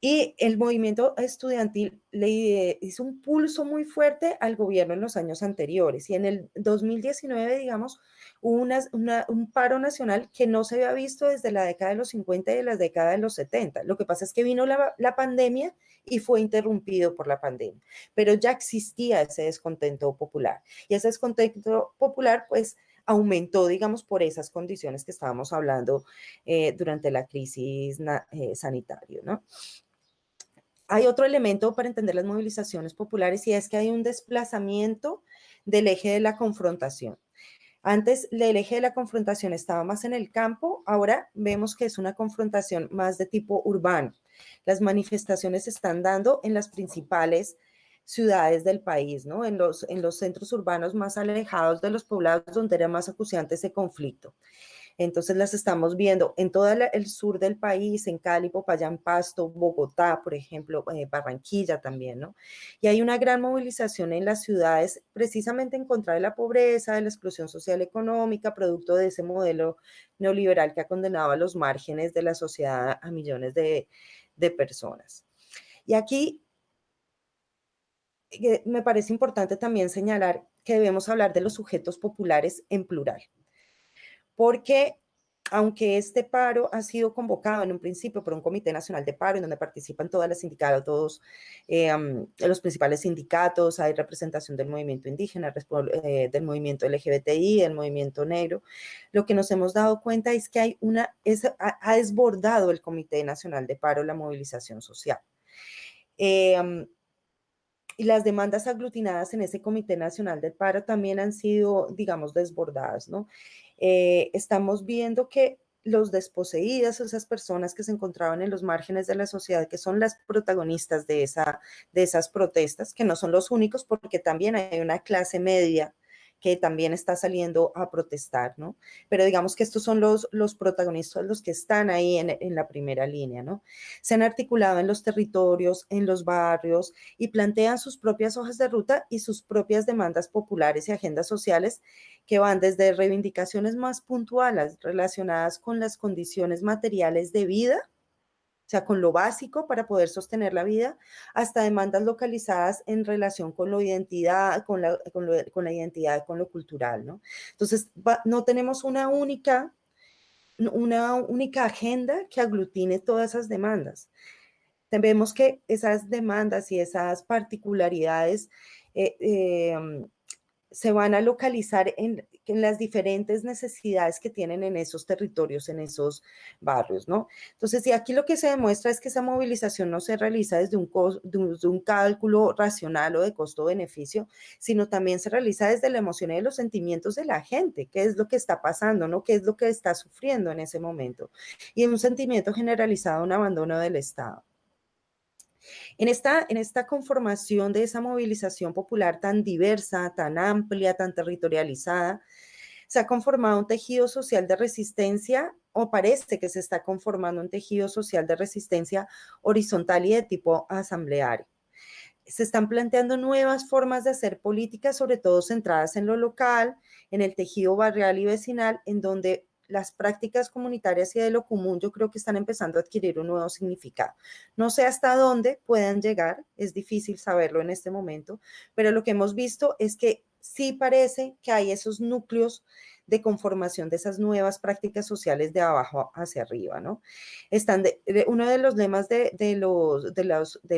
Y el movimiento estudiantil le hizo un pulso muy fuerte al gobierno en los años anteriores. Y en el 2019, digamos, hubo un paro nacional que no se había visto desde la década de los 50 y de la década de los 70. Lo que pasa es que vino la pandemia y fue interrumpido por la pandemia. Pero ya existía ese descontento popular. Y ese descontento popular, pues, aumentó, digamos, por esas condiciones que estábamos hablando durante la crisis sanitaria, ¿no? Hay otro elemento para entender las movilizaciones populares y es que hay un desplazamiento del eje de la confrontación. Antes el eje de la confrontación estaba más en el campo, ahora vemos que es una confrontación más de tipo urbano. Las manifestaciones se están dando en las principales ciudades del país, ¿no? En los centros urbanos más alejados de los poblados donde era más acuciante ese conflicto. Entonces las estamos viendo en todo el sur del país, en Cali, Popayán, Pasto, Bogotá, por ejemplo, Barranquilla también, ¿no? Y hay una gran movilización en las ciudades precisamente en contra de la pobreza, de la exclusión social económica, producto de ese modelo neoliberal que ha condenado a los márgenes de la sociedad a millones de personas. Y aquí me parece importante también señalar que debemos hablar de los sujetos populares en plural, porque aunque este paro ha sido convocado en un principio por un Comité Nacional de Paro, en donde participan todas las sindicatos, todos los principales sindicatos, hay representación del movimiento indígena, del movimiento LGBTI, del movimiento negro, lo que nos hemos dado cuenta es que ha desbordado el Comité Nacional de Paro la movilización social. Y las demandas aglutinadas en ese Comité Nacional del Paro también han sido, digamos, desbordadas, ¿no? Estamos viendo que los desposeídos, esas personas que se encontraban en los márgenes de la sociedad, que son las protagonistas de esas protestas, que no son los únicos, porque también hay una clase media que también está saliendo a protestar, ¿no? Pero digamos que estos son los protagonistas, los que están ahí en la primera línea, ¿no? Se han articulado en los territorios, en los barrios y plantean sus propias hojas de ruta y sus propias demandas populares y agendas sociales que van desde reivindicaciones más puntuales relacionadas con las condiciones materiales de vida, o sea, con lo básico para poder sostener la vida, hasta demandas localizadas en relación con la identidad, con la identidad, con lo cultural, ¿no? Entonces, no tenemos una única agenda que aglutine todas esas demandas. Vemos que esas demandas y esas particularidades se van a localizar en las diferentes necesidades que tienen en esos territorios, en esos barrios, ¿no? Entonces, y aquí lo que se demuestra es que esa movilización no se realiza desde un cálculo racional o de costo-beneficio, sino también se realiza desde la emoción y de los sentimientos de la gente, qué es lo que está pasando, ¿no? Qué es lo que está sufriendo en ese momento. Y un sentimiento generalizado, un abandono del Estado. En esta conformación de esa movilización popular tan diversa, tan amplia, tan territorializada, se ha conformado un tejido social de resistencia, o parece que se está conformando un tejido social de resistencia horizontal y de tipo asambleario. Se están planteando nuevas formas de hacer política, sobre todo centradas en lo local, en el tejido barrial y vecinal, en donde las prácticas comunitarias y de lo común yo creo que están empezando a adquirir un nuevo significado. No sé hasta dónde puedan llegar, es difícil saberlo en este momento, pero lo que hemos visto es que sí parece que hay esos núcleos de conformación de esas nuevas prácticas sociales de abajo hacia arriba, ¿no? Uno de los lemas de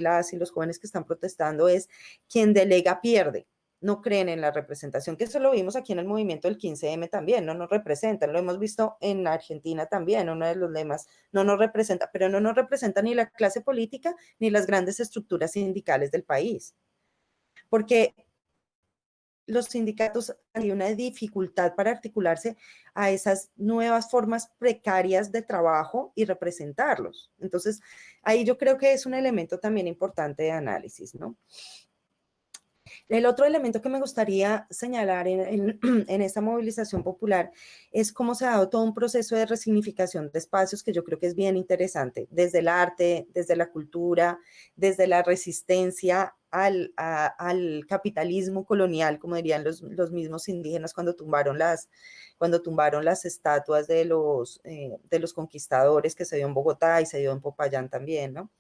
las y los jóvenes que están protestando es: quien delega pierde. No creen en la representación, que eso lo vimos aquí en el movimiento del 15M también, no nos representan, lo hemos visto en Argentina también, uno de los lemas, no nos representa, pero no nos representa ni la clase política ni las grandes estructuras sindicales del país, porque los sindicatos hay una dificultad para articularse a esas nuevas formas precarias de trabajo y representarlos. Entonces, ahí yo creo que es un elemento también importante de análisis, ¿no? El otro elemento que me gustaría señalar en esta movilización popular es cómo se ha dado todo un proceso de resignificación de espacios que yo creo que es bien interesante, desde el arte, desde la cultura, desde la resistencia al capitalismo colonial, como dirían los mismos indígenas cuando tumbaron las estatuas de los conquistadores, que se dio en Bogotá y se dio en Popayán también, ¿no?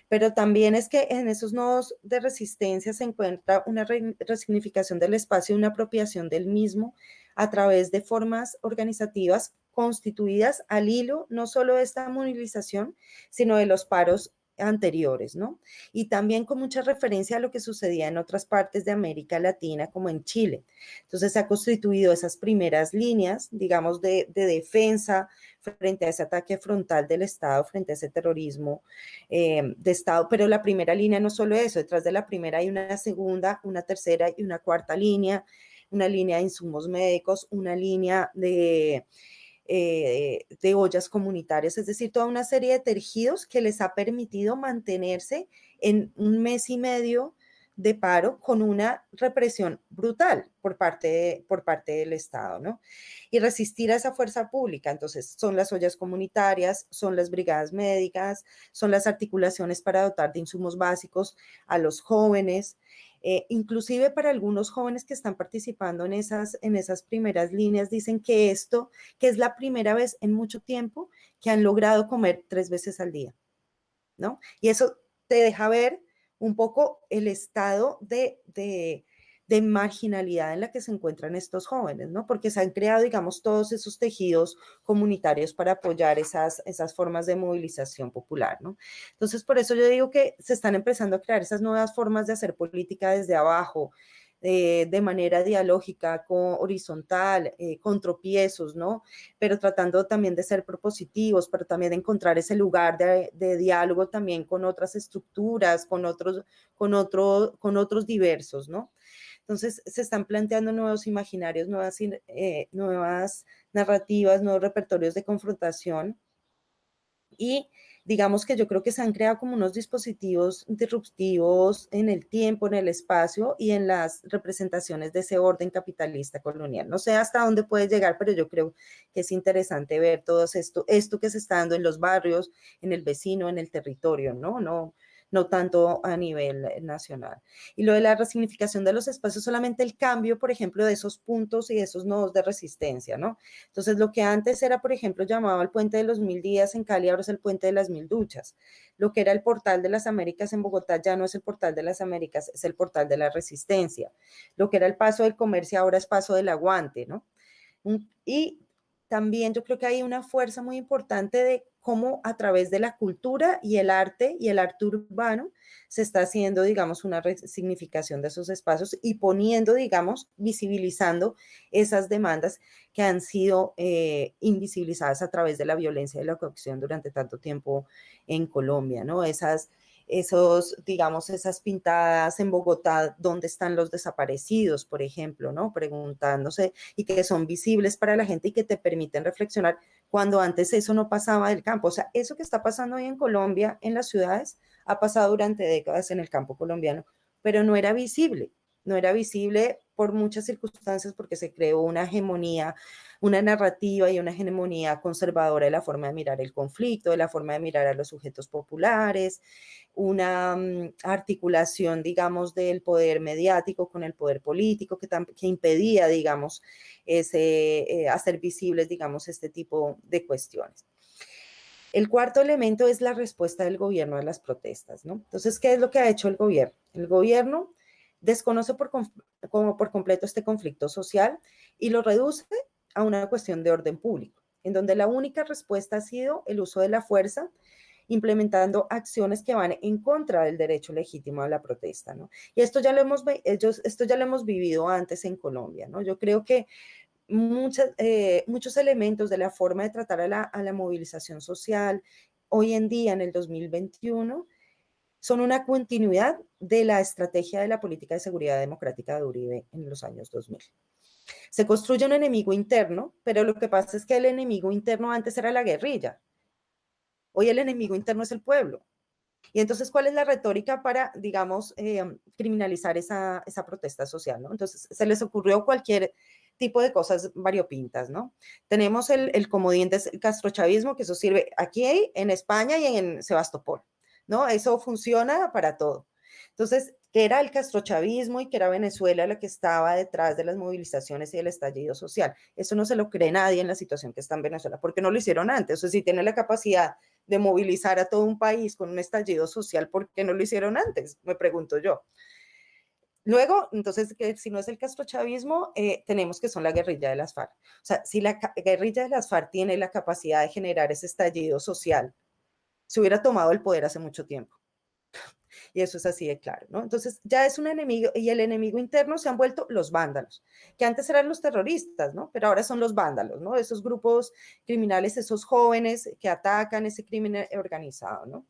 Pero también es que en esos nodos de resistencia se encuentra una resignificación del espacio y una apropiación del mismo a través de formas organizativas constituidas al hilo no solo de esta movilización, sino de los paros anteriores, ¿no? Y también con mucha referencia a lo que sucedía en otras partes de América Latina, como en Chile. Entonces se ha constituido esas primeras líneas, digamos, de defensa frente a ese ataque frontal del Estado, frente a ese terrorismo de Estado, pero la primera línea no solo eso, detrás de la primera hay una segunda, una tercera y una cuarta línea, una línea de insumos médicos, una línea de ollas comunitarias, es decir, toda una serie de tejidos que les ha permitido mantenerse en un mes y medio de paro con una represión brutal por parte del Estado, ¿no? Y resistir a esa fuerza pública. Entonces, son las ollas comunitarias, son las brigadas médicas, son las articulaciones para dotar de insumos básicos a los jóvenes, inclusive para algunos jóvenes que están participando en esas primeras líneas, dicen que es la primera vez en mucho tiempo que han logrado comer 3 veces al día, ¿no? Y eso te deja ver un poco el estado de marginalidad en la que se encuentran estos jóvenes, ¿no? Porque se han creado, digamos, todos esos tejidos comunitarios para apoyar esas formas de movilización popular, ¿no? Entonces, por eso yo digo que se están empezando a crear esas nuevas formas de hacer política desde abajo, de manera dialógica, horizontal, con tropiezos, ¿no? Pero tratando también de ser propositivos, pero también de encontrar ese lugar de diálogo también con otras estructuras, con otros diversos, ¿no? Entonces se están planteando nuevos imaginarios, nuevas narrativas, nuevos repertorios de confrontación y digamos que yo creo que se han creado como unos dispositivos disruptivos en el tiempo, en el espacio y en las representaciones de ese orden capitalista colonial. No sé hasta dónde puede llegar, pero yo creo que es interesante ver todo esto que se está dando en los barrios, en el vecino, en el territorio, no tanto a nivel nacional. Y lo de la resignificación de los espacios, solamente el cambio, por ejemplo, de esos puntos y de esos nodos de resistencia, ¿no? Entonces, lo que antes era, por ejemplo, llamado el Puente de los 1000 días en Cali, ahora es el Puente de las 1000 duchas. Lo que era el Portal de las Américas en Bogotá ya no es el Portal de las Américas, es el Portal de la Resistencia. Lo que era el Paso del Comercio ahora es Paso del Aguante, ¿no? Y también yo creo que hay una fuerza muy importante de cómo a través de la cultura y el arte urbano se está haciendo, digamos, una resignificación de esos espacios y poniendo, digamos, visibilizando esas demandas que han sido invisibilizadas a través de la violencia y la coacción durante tanto tiempo en Colombia, ¿no? Digamos, esas pintadas en Bogotá, ¿dónde están los desaparecidos, por ejemplo, ¿no? Preguntándose y que son visibles para la gente y que te permiten reflexionar cuando antes eso no pasaba del campo. O sea, eso que está pasando hoy en Colombia, en las ciudades, ha pasado durante décadas en el campo colombiano, pero no era visible por muchas circunstancias, porque se creó una hegemonía, una narrativa y una hegemonía conservadora de la forma de mirar el conflicto, de la forma de mirar a los sujetos populares, una articulación, digamos, del poder mediático con el poder político que impedía, digamos, hacer visibles, digamos, este tipo de cuestiones. El cuarto elemento es la respuesta del gobierno a las protestas, ¿no? Entonces, ¿qué es lo que ha hecho el gobierno? El gobierno desconoce por completo este conflicto social y lo reduce a una cuestión de orden público, en donde la única respuesta ha sido el uso de la fuerza, implementando acciones que van en contra del derecho legítimo a la protesta, ¿no? Y esto ya lo hemos vivido antes en Colombia, ¿no? Yo creo que muchos elementos de la forma de tratar a la movilización social hoy en día, en el 2021, son una continuidad de la estrategia de la política de seguridad democrática de Uribe en los años 2000. Se construye un enemigo interno, pero lo que pasa es que el enemigo interno antes era la guerrilla. Hoy el enemigo interno es el pueblo. Y entonces, ¿cuál es la retórica para, digamos, criminalizar esa protesta social, ¿no? Entonces, se les ocurrió cualquier tipo de cosas variopintas, ¿no? Tenemos el comodín del castrochavismo, que eso sirve aquí en España y en Sebastopol, ¿no? Eso funciona para todo. Entonces, que era el castrochavismo y que era Venezuela la que estaba detrás de las movilizaciones y del estallido social. Eso no se lo cree nadie en la situación que está en Venezuela, porque no lo hicieron antes. O sea, si tiene la capacidad de movilizar a todo un país con un estallido social, ¿por qué no lo hicieron antes? Me pregunto yo. Luego, entonces, que si no es el castrochavismo, tenemos que son la guerrilla de las FARC. O sea, si la guerrilla de las FARC tiene la capacidad de generar ese estallido social, se hubiera tomado el poder hace mucho tiempo. Y eso es así de claro, ¿no? Entonces ya es un enemigo y el enemigo interno se han vuelto los vándalos, que antes eran los terroristas, ¿no? Pero ahora son los vándalos, ¿no? Esos grupos criminales, esos jóvenes que atacan ese crimen organizado, ¿no?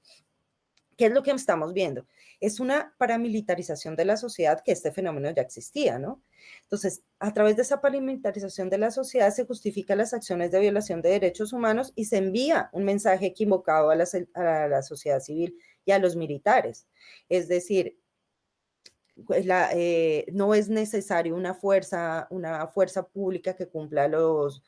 ¿Qué es lo que estamos viendo? Es una paramilitarización de la sociedad, que este fenómeno ya existía, ¿no? Entonces, a través de esa paramilitarización de la sociedad se justifican las acciones de violación de derechos humanos y se envía un mensaje equivocado a la sociedad civil y a los militares. Es decir, no es necesario una fuerza pública que cumpla los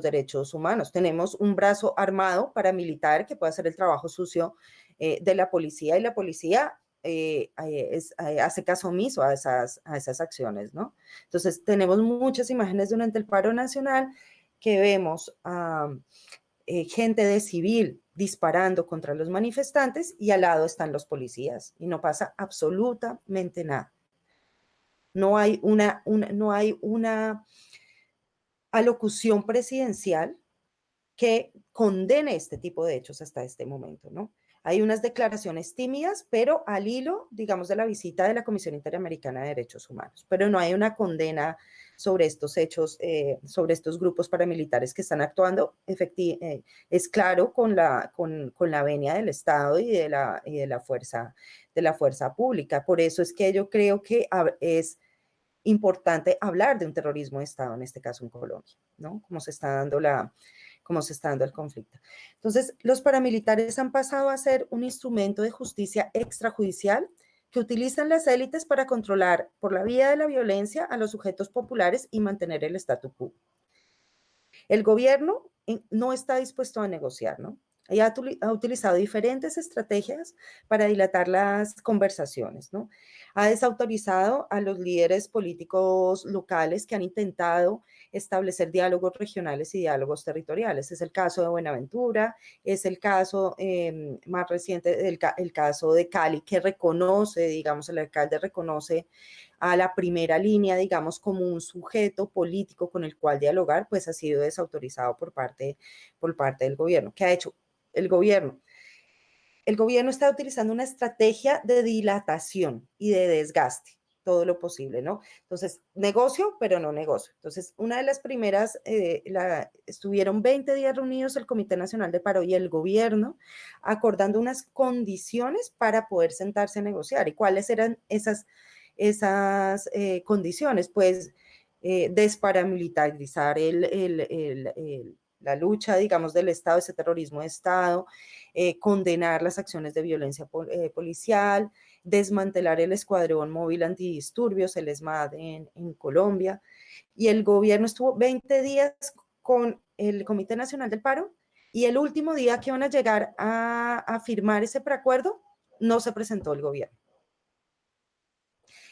derechos humanos. Tenemos un brazo armado paramilitar que puede hacer el trabajo sucio de la policía, y la policía hace caso omiso a esas acciones, ¿no? Entonces, tenemos muchas imágenes durante el paro nacional que vemos gente de civil disparando contra los manifestantes y al lado están los policías y no pasa absolutamente nada. No hay una alocución presidencial que condene este tipo de hechos hasta este momento, ¿no? Hay unas declaraciones tímidas, pero al hilo, digamos, de la visita de la Comisión Interamericana de Derechos Humanos, pero no hay una condena sobre estos hechos, sobre estos grupos paramilitares que están actuando. Es claro con la venia del Estado y de la fuerza pública. Por eso es que yo creo que es importante hablar de un terrorismo de Estado, en este caso en Colombia, ¿no? Cómo se está dando el conflicto. Entonces, los paramilitares han pasado a ser un instrumento de justicia extrajudicial que utilizan las élites para controlar por la vía de la violencia a los sujetos populares y mantener el statu quo. El gobierno no está dispuesto a negociar, ¿no? Ha utilizado diferentes estrategias para dilatar las conversaciones, ¿no? Ha desautorizado a los líderes políticos locales que han intentado establecer diálogos regionales y diálogos territoriales. Es el caso de Buenaventura, es el caso más reciente, el caso de Cali, que reconoce, digamos, el alcalde reconoce a la primera línea, digamos, como un sujeto político con el cual dialogar, pues ha sido desautorizado por parte del gobierno. ¿Qué ha hecho el gobierno? El gobierno está utilizando una estrategia de dilatación y de desgaste, todo lo posible, ¿no? Entonces, negocio, pero no negocio. Entonces, una de las primeras, estuvieron 20 días reunidos el Comité Nacional de Paro y el gobierno acordando unas condiciones para poder sentarse a negociar. ¿Y cuáles eran esas condiciones? Pues desparamilitarizar la lucha, digamos, del Estado, ese terrorismo de Estado, condenar las acciones de violencia policial, desmantelar el Escuadrón Móvil Antidisturbios, el ESMAD en Colombia, y el gobierno estuvo 20 días con el Comité Nacional del Paro, y el último día que iban a llegar a firmar ese preacuerdo, no se presentó el gobierno.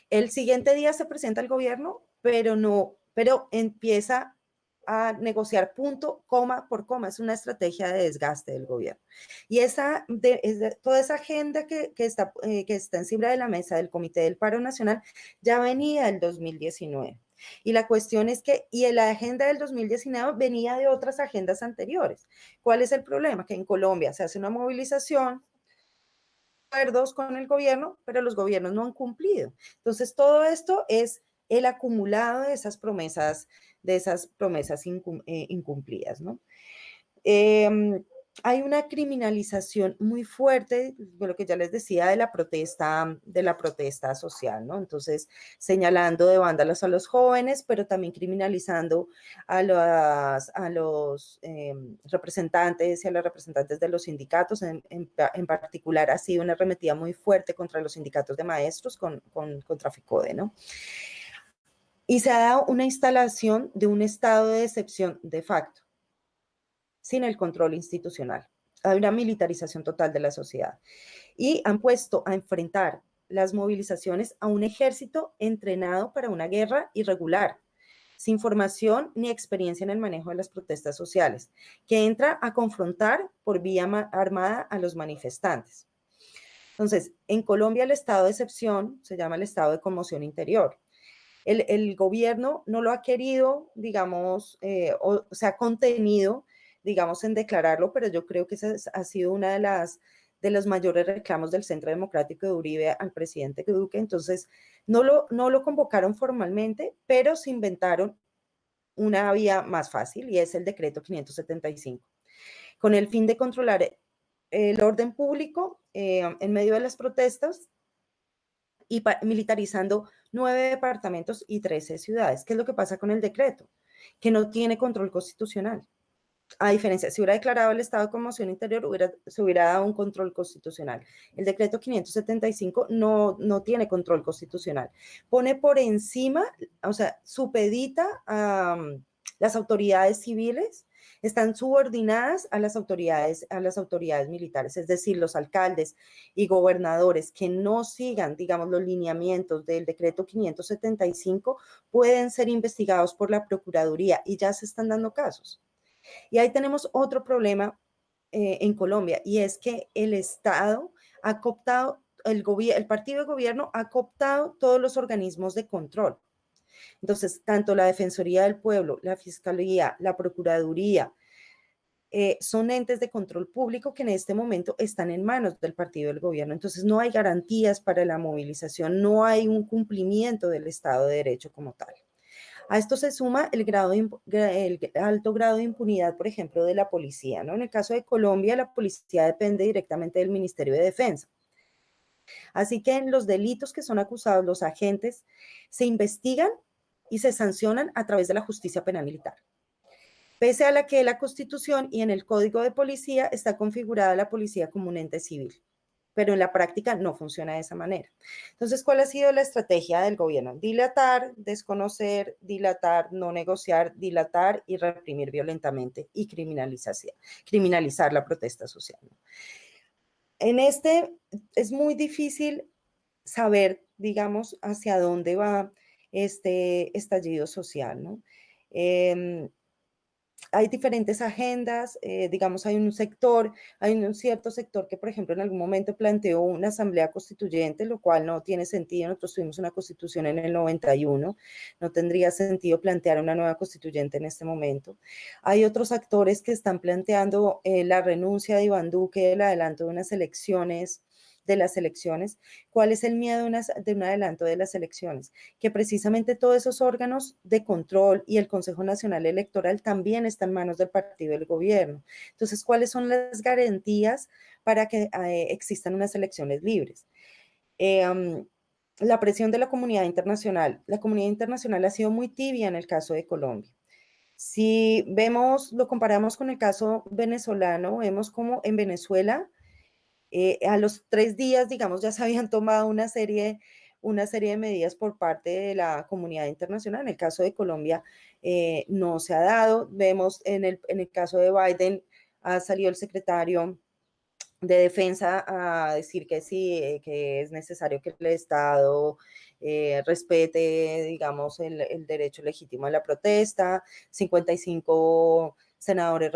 El siguiente día se presenta el gobierno, pero empieza a negociar punto, coma por coma. Es una estrategia de desgaste del gobierno. Y toda esa agenda que está encima de la mesa del Comité del Paro Nacional ya venía del 2019. Y la cuestión es que, y la agenda del 2019 venía de otras agendas anteriores. ¿Cuál es el problema? Que en Colombia se hace una movilización, acuerdos con el gobierno, pero los gobiernos no han cumplido. Entonces, todo esto es el acumulado de esas promesas incumplidas, ¿no? Hay una criminalización muy fuerte, de lo que ya les decía, de la protesta social, ¿no? Entonces, señalando de vándalos a los jóvenes, pero también criminalizando a los representantes y a las representantes de los sindicatos. En particular, ha sido una arremetida muy fuerte contra los sindicatos de maestros contra FECODE, ¿no? Y se ha dado una instalación de un estado de excepción de facto, sin el control institucional. Hay una militarización total de la sociedad. Y han puesto a enfrentar las movilizaciones a un ejército entrenado para una guerra irregular, sin formación ni experiencia en el manejo de las protestas sociales, que entra a confrontar por vía armada a los manifestantes. Entonces, en Colombia el estado de excepción se llama el estado de conmoción interior. El gobierno no lo ha querido, digamos, o se ha contenido, digamos, en declararlo, pero yo creo que esa ha sido una de los mayores reclamos del Centro Democrático de Uribe al presidente Duque. Entonces, no lo convocaron formalmente, pero se inventaron una vía más fácil, y es el decreto 575, con el fin de controlar el orden público en medio de las protestas y militarizando 9 departamentos y 13 ciudades. ¿Qué es lo que pasa con el decreto? Que no tiene control constitucional. A diferencia, si hubiera declarado el estado de conmoción interior, se hubiera dado un control constitucional. El decreto 575 no tiene control constitucional. Pone por encima, o sea, supedita a las autoridades civiles, están subordinadas a las autoridades militares, es decir, los alcaldes y gobernadores que no sigan, digamos, los lineamientos del decreto 575 pueden ser investigados por la Procuraduría, y ya se están dando casos. Y ahí tenemos otro problema en Colombia, y es que el Estado ha cooptado, el partido de gobierno ha cooptado todos los organismos de control. Entonces, tanto la Defensoría del Pueblo, la Fiscalía, la Procuraduría, son entes de control público que en este momento están en manos del partido del gobierno. Entonces, no hay garantías para la movilización, no hay un cumplimiento del Estado de Derecho como tal. A esto se suma el alto grado de impunidad, por ejemplo, de la policía, ¿no? En el caso de Colombia, la policía depende directamente del Ministerio de Defensa. Así que en los delitos que son acusados los agentes se investigan y se sancionan a través de la justicia penal militar. Pese a la que la Constitución y en el Código de Policía está configurada la policía como un ente civil, pero en la práctica no funciona de esa manera. Entonces, ¿cuál ha sido la estrategia del gobierno? Dilatar, desconocer, dilatar, no negociar, dilatar y reprimir violentamente y criminalizar la protesta social. En es muy difícil saber, digamos, hacia dónde va este estallido social, ¿no? Hay diferentes agendas, digamos, hay un cierto sector que, por ejemplo, en algún momento planteó una asamblea constituyente, lo cual no tiene sentido. Nosotros tuvimos una constitución en el 91, no tendría sentido plantear una nueva constituyente en este momento. Hay otros actores que están planteando la renuncia de Iván Duque, el adelanto de las elecciones. ¿Cuál es el miedo de un adelanto de las elecciones? Que precisamente todos esos órganos de control y el Consejo Nacional Electoral también están en manos del partido del gobierno. Entonces, ¿cuáles son las garantías para que existan unas elecciones libres? La presión de la comunidad internacional. La comunidad internacional ha sido muy tibia en el caso de Colombia. Si vemos, lo comparamos con el caso venezolano, vemos como en Venezuela, a los 3 días, digamos, ya se habían tomado una serie de medidas por parte de la comunidad internacional. En el caso de Colombia, no se ha dado. Vemos en el caso de Biden, ha salido el secretario de defensa a decir que sí, que es necesario que el Estado respete, digamos, derecho legítimo a la protesta. 55 senadores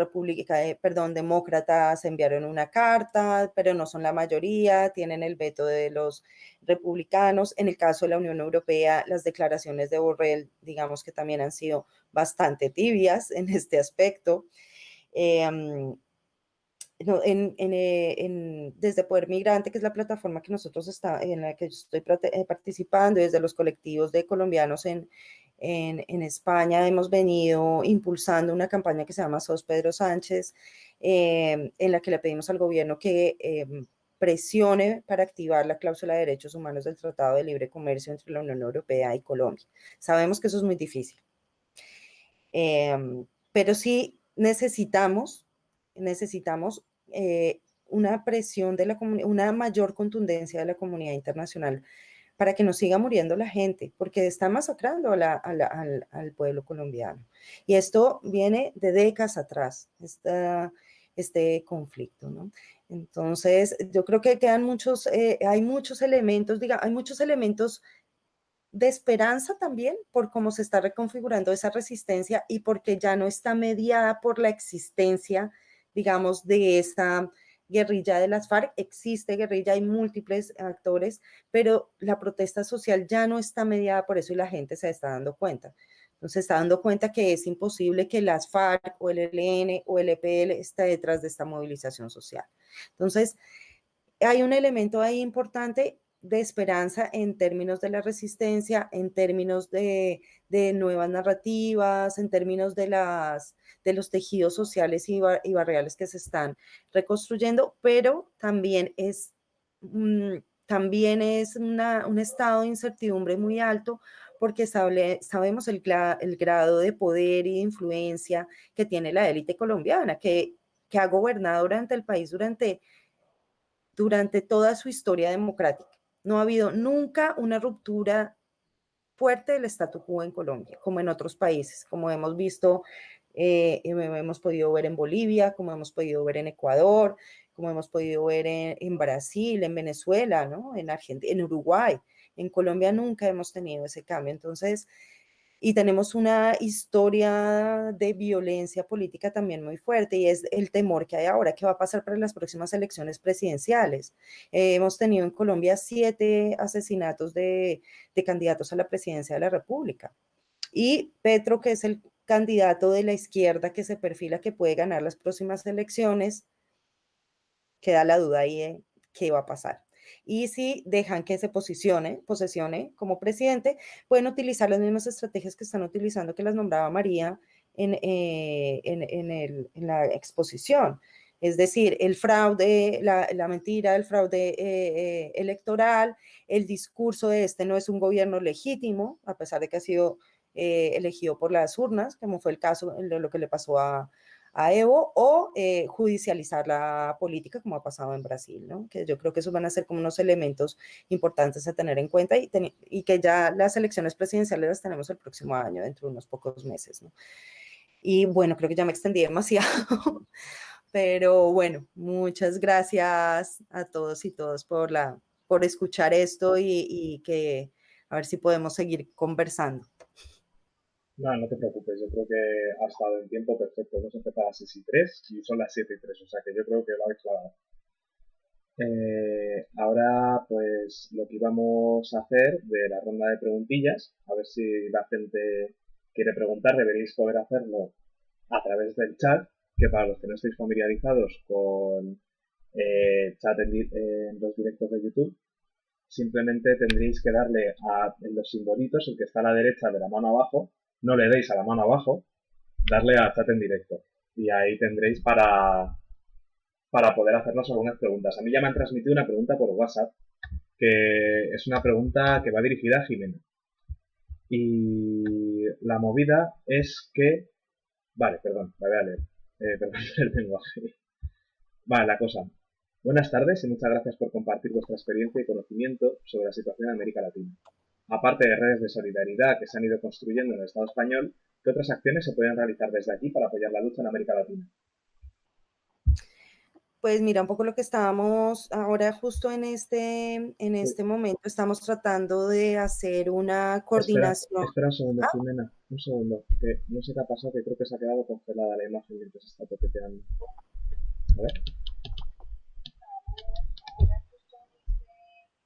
demócratas enviaron una carta, pero no son la mayoría, tienen el veto de los republicanos. En el caso de la Unión Europea, las declaraciones de Borrell, digamos que también han sido bastante tibias en este aspecto. No, desde Poder Migrante, que es la plataforma que en la que yo estoy participando, desde los colectivos de colombianos en España, hemos venido impulsando una campaña que se llama SOS Pedro Sánchez, en la que le pedimos al gobierno que presione para activar la cláusula de derechos humanos del Tratado de Libre Comercio entre la Unión Europea y Colombia. Sabemos que eso es muy difícil, pero sí necesitamos una presión de la comunidad, una mayor contundencia de la comunidad internacional para que no siga muriendo la gente, porque está masacrando al pueblo colombiano. Y esto viene de décadas atrás, este conflicto, ¿no? Entonces, yo creo que hay muchos elementos, hay muchos elementos de esperanza también por cómo se está reconfigurando esa resistencia y porque ya no está mediada por la existencia, digamos, de esa guerrilla de las FARC. Existe guerrilla, hay múltiples actores, pero la protesta social ya no está mediada por eso y la gente se está dando cuenta. Entonces se está dando cuenta que es imposible que las FARC o el ELN o el EPL esté detrás de esta movilización social. Entonces, hay un elemento ahí importante de esperanza en términos de la resistencia, en términos de nuevas narrativas, en términos de los tejidos sociales y barriales que se están reconstruyendo, pero también es un estado de incertidumbre muy alto porque sabemos el grado de poder y de influencia que tiene la élite colombiana, que ha gobernado durante el país durante toda su historia democrática. No ha habido nunca una ruptura fuerte del statu quo en Colombia, como en otros países, como hemos visto, hemos podido ver en Bolivia, como hemos podido ver en Ecuador, como hemos podido ver en Brasil, en Venezuela, ¿no? En Argentina, en Uruguay. En Colombia nunca hemos tenido ese cambio. Entonces, y tenemos una historia de violencia política también muy fuerte y es el temor que hay ahora, que va a pasar para las próximas elecciones presidenciales. Hemos tenido en Colombia 7 asesinatos de candidatos a la presidencia de la República. Y Petro, que es el candidato de la izquierda que se perfila que puede ganar las próximas elecciones, queda la duda ahí de qué va a pasar. Y si dejan que se posesione como presidente, pueden utilizar las mismas estrategias que están utilizando, que las nombraba María en la exposición. Es decir, el fraude, la mentira, el fraude electoral, el discurso de no es un gobierno legítimo, a pesar de que ha sido elegido por las urnas, como fue el caso de lo que le pasó a Evo, o judicializar la política, como ha pasado en Brasil, ¿no? Que yo creo que esos van a ser como unos elementos importantes a tener en cuenta y que ya las elecciones presidenciales las tenemos el próximo año, dentro de unos pocos meses, ¿no? Y bueno, creo que ya me extendí demasiado, pero bueno, muchas gracias a todos y todas por escuchar esto y que a ver si podemos seguir conversando. No, no te preocupes, yo creo que ha estado en tiempo perfecto. Hemos empezado a las 6:03 y son las 7:03, o sea que yo creo que lo habéis clavado. Ahora, pues lo que íbamos a hacer de la ronda de preguntillas, a ver si la gente quiere preguntar, deberéis poder hacerlo a través del chat, que para los que no estéis familiarizados con chat en los directos de YouTube, simplemente tendréis que darle en los simbolitos, el que está a la derecha de la mano abajo, no le deis a la mano abajo, darle a chat en directo. Y ahí tendréis para poder hacernos algunas preguntas. A mí ya me han transmitido una pregunta por WhatsApp, que es una pregunta que va dirigida a Jimena. Y la movida es que Vale, perdón, la voy a leer. Perdón por el lenguaje. Vale, la cosa. Buenas tardes y muchas gracias por compartir vuestra experiencia y conocimiento sobre la situación en América Latina. Aparte de redes de solidaridad que se han ido construyendo en el Estado español, ¿qué otras acciones se pueden realizar desde aquí para apoyar la lucha en América Latina? Pues mira, un poco lo que estábamos ahora justo en Uy, este momento, estamos tratando de hacer una coordinación. espera un segundo, Ah, Jimena. Un segundo, que no sé qué ha pasado, que creo que se ha quedado congelada la imagen mientras está toqueteando. A ver.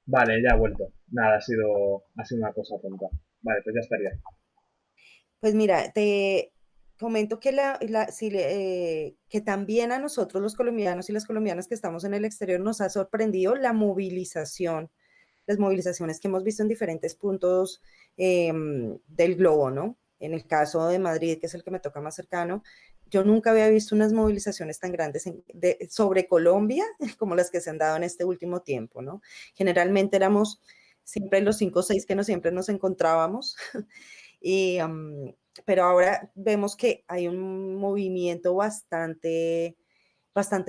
Vale, ya ha vuelto. Nada, ha sido una cosa tonta. Vale, pues ya estaría. pues mira, te comento que, que también a nosotros los colombianos y las colombianas que estamos en el exterior nos ha sorprendido la movilización, las movilizaciones que hemos visto en diferentes puntos del globo, ¿no? En el caso de Madrid, que es el que me toca más cercano, yo nunca había visto unas movilizaciones tan grandes sobre Colombia como las que se han dado en este último tiempo, ¿no? Generalmente éramos siempre los 5 o 6 que no siempre nos encontrábamos. Y, pero ahora vemos que hay un movimiento bastante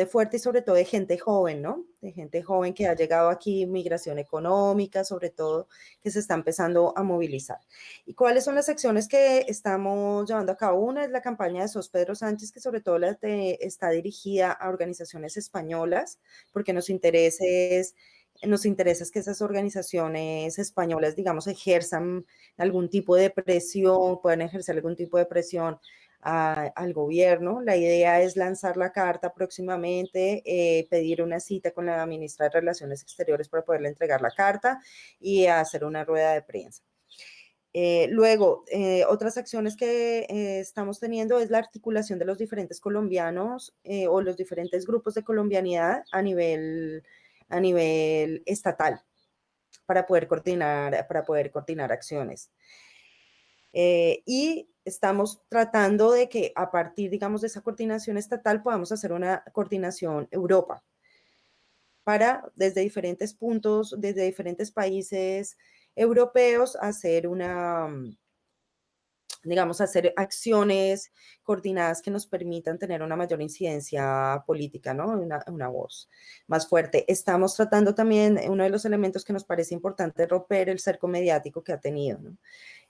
fuerte y sobre todo de gente joven, ¿no? De gente joven que ha llegado aquí, migración económica, sobre todo, que se está empezando a movilizar. ¿Y cuáles son las acciones que estamos llevando a cabo? Una es la campaña de SOS Pedro Sánchez, que sobre todo está dirigida a organizaciones españolas, porque nos interesa es que esas organizaciones españolas, digamos, ejerzan algún tipo de presión, puedan ejercer algún tipo de presión al gobierno. La idea es lanzar la carta próximamente, pedir una cita con la ministra de Relaciones Exteriores para poderle entregar la carta y hacer una rueda de prensa. Luego, otras acciones que estamos teniendo es la articulación de los diferentes colombianos o los diferentes grupos de colombianidad a nivel estatal para poder coordinar acciones. Y estamos tratando de que a partir, digamos, de esa coordinación estatal podamos hacer una coordinación Europa para desde diferentes puntos, desde diferentes países europeos, digamos, hacer acciones coordinadas que nos permitan tener una mayor incidencia política, ¿no? Una voz más fuerte. Estamos tratando también, uno de los elementos que nos parece importante romper el cerco mediático que ha tenido, ¿no?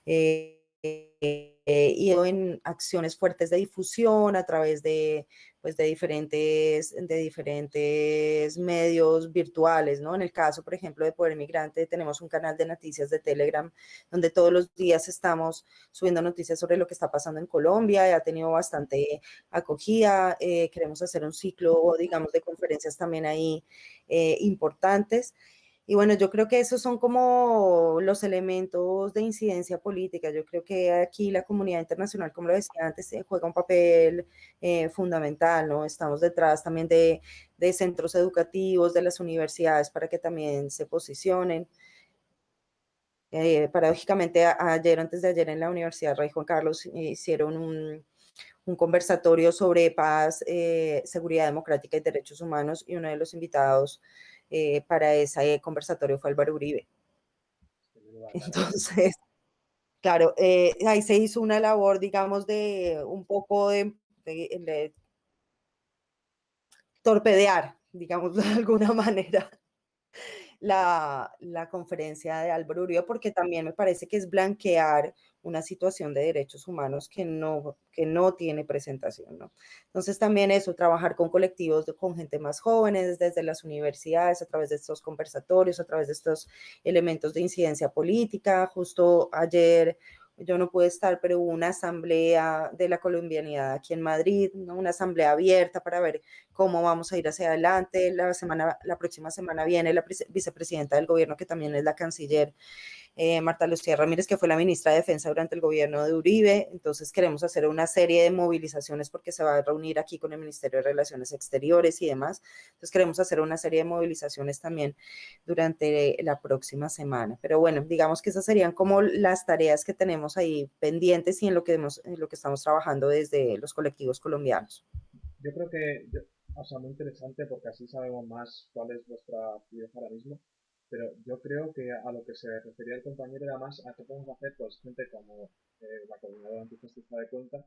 Y en acciones fuertes de difusión a través pues de diferentes medios virtuales, ¿no? En el caso, por ejemplo, de Poder Migrante, tenemos un canal de noticias de Telegram donde todos los días estamos subiendo noticias sobre lo que está pasando en Colombia, y ha tenido bastante acogida. Queremos hacer un ciclo, digamos, de conferencias también ahí importantes. Y bueno, yo creo que esos son como los elementos de incidencia política. Yo creo que aquí la comunidad internacional, como lo decía antes, juega un papel fundamental, ¿no? Estamos detrás también de centros educativos, de las universidades, para que también se posicionen. Paradójicamente, ayer, antes de ayer, en la Universidad Rey Juan Carlos hicieron un conversatorio sobre paz, seguridad democrática y derechos humanos, y uno de los invitados para ese conversatorio fue Álvaro Uribe. Entonces, claro, ahí se hizo una labor, digamos, de un poco de torpedear, digamos, de alguna manera, la conferencia de Álvaro Uribe, porque también me parece que es blanquear una situación de derechos humanos que no tiene presentación, ¿no? Entonces también eso, trabajar con colectivos, con gente más jóvenes, desde las universidades, a través de estos conversatorios, a través de estos elementos de incidencia política. Justo ayer yo no pude estar, pero hubo una asamblea de la colombianidad aquí en Madrid, ¿no? Una asamblea abierta para ver cómo vamos a ir hacia adelante. La próxima semana viene la vicepresidenta del gobierno, que también es la canciller, Marta Lucía Ramírez, que fue la ministra de Defensa durante el gobierno de Uribe. Entonces queremos hacer una serie de movilizaciones porque se va a reunir aquí con el Ministerio de Relaciones Exteriores y demás. Entonces queremos hacer una serie de movilizaciones también durante la próxima semana. Pero bueno, digamos que esas serían como las tareas que tenemos ahí pendientes y en lo que estamos trabajando desde los colectivos colombianos. Yo creo que, o sea, muy interesante porque así sabemos más cuál es vuestra actividad ahora mismo, pero yo creo que a lo que se refería el compañero era más a qué podemos hacer, pues gente como la coordinadora antifascista de Cuenca,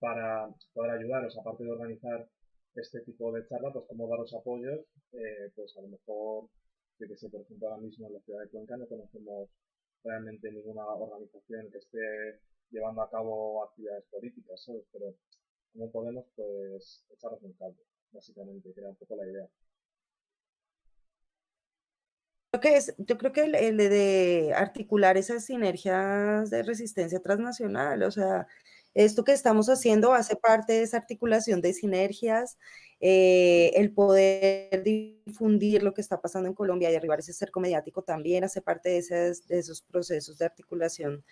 para poder ayudaros, aparte de organizar este tipo de charla, pues cómo daros apoyos, pues a lo mejor, yo que sé, por ejemplo, ahora mismo en la ciudad de Cuenca no conocemos realmente ninguna organización que esté llevando a cabo actividades políticas, ¿sabes? Pero cómo podemos, pues, echaros un cable, básicamente, que era un poco la idea. Yo creo que el de articular esas sinergias de resistencia transnacional, o sea, esto que estamos haciendo hace parte de esa articulación de sinergias, el poder difundir lo que está pasando en Colombia y arribar ese cerco mediático también hace parte de esos procesos de articulación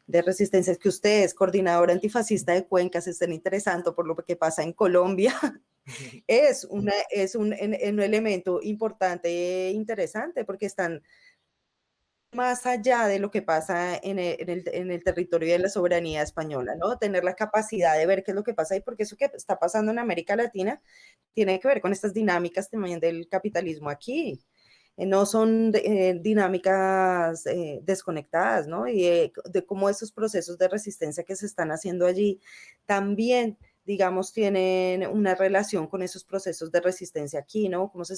de resistencia. Es que ustedes, coordinadora antifascista de Cuenca, se estén interesando por lo que pasa en Colombia. Es un elemento importante e interesante porque están más allá de lo que pasa en el territorio de la soberanía española, ¿no? Tener la capacidad de ver qué es lo que pasa ahí, porque eso que está pasando en América Latina tiene que ver con estas dinámicas también del capitalismo aquí. No son dinámicas desconectadas, ¿no? Y de cómo esos procesos de resistencia que se están haciendo allí también digamos, tienen una relación con esos procesos de resistencia aquí, ¿no? Cómo se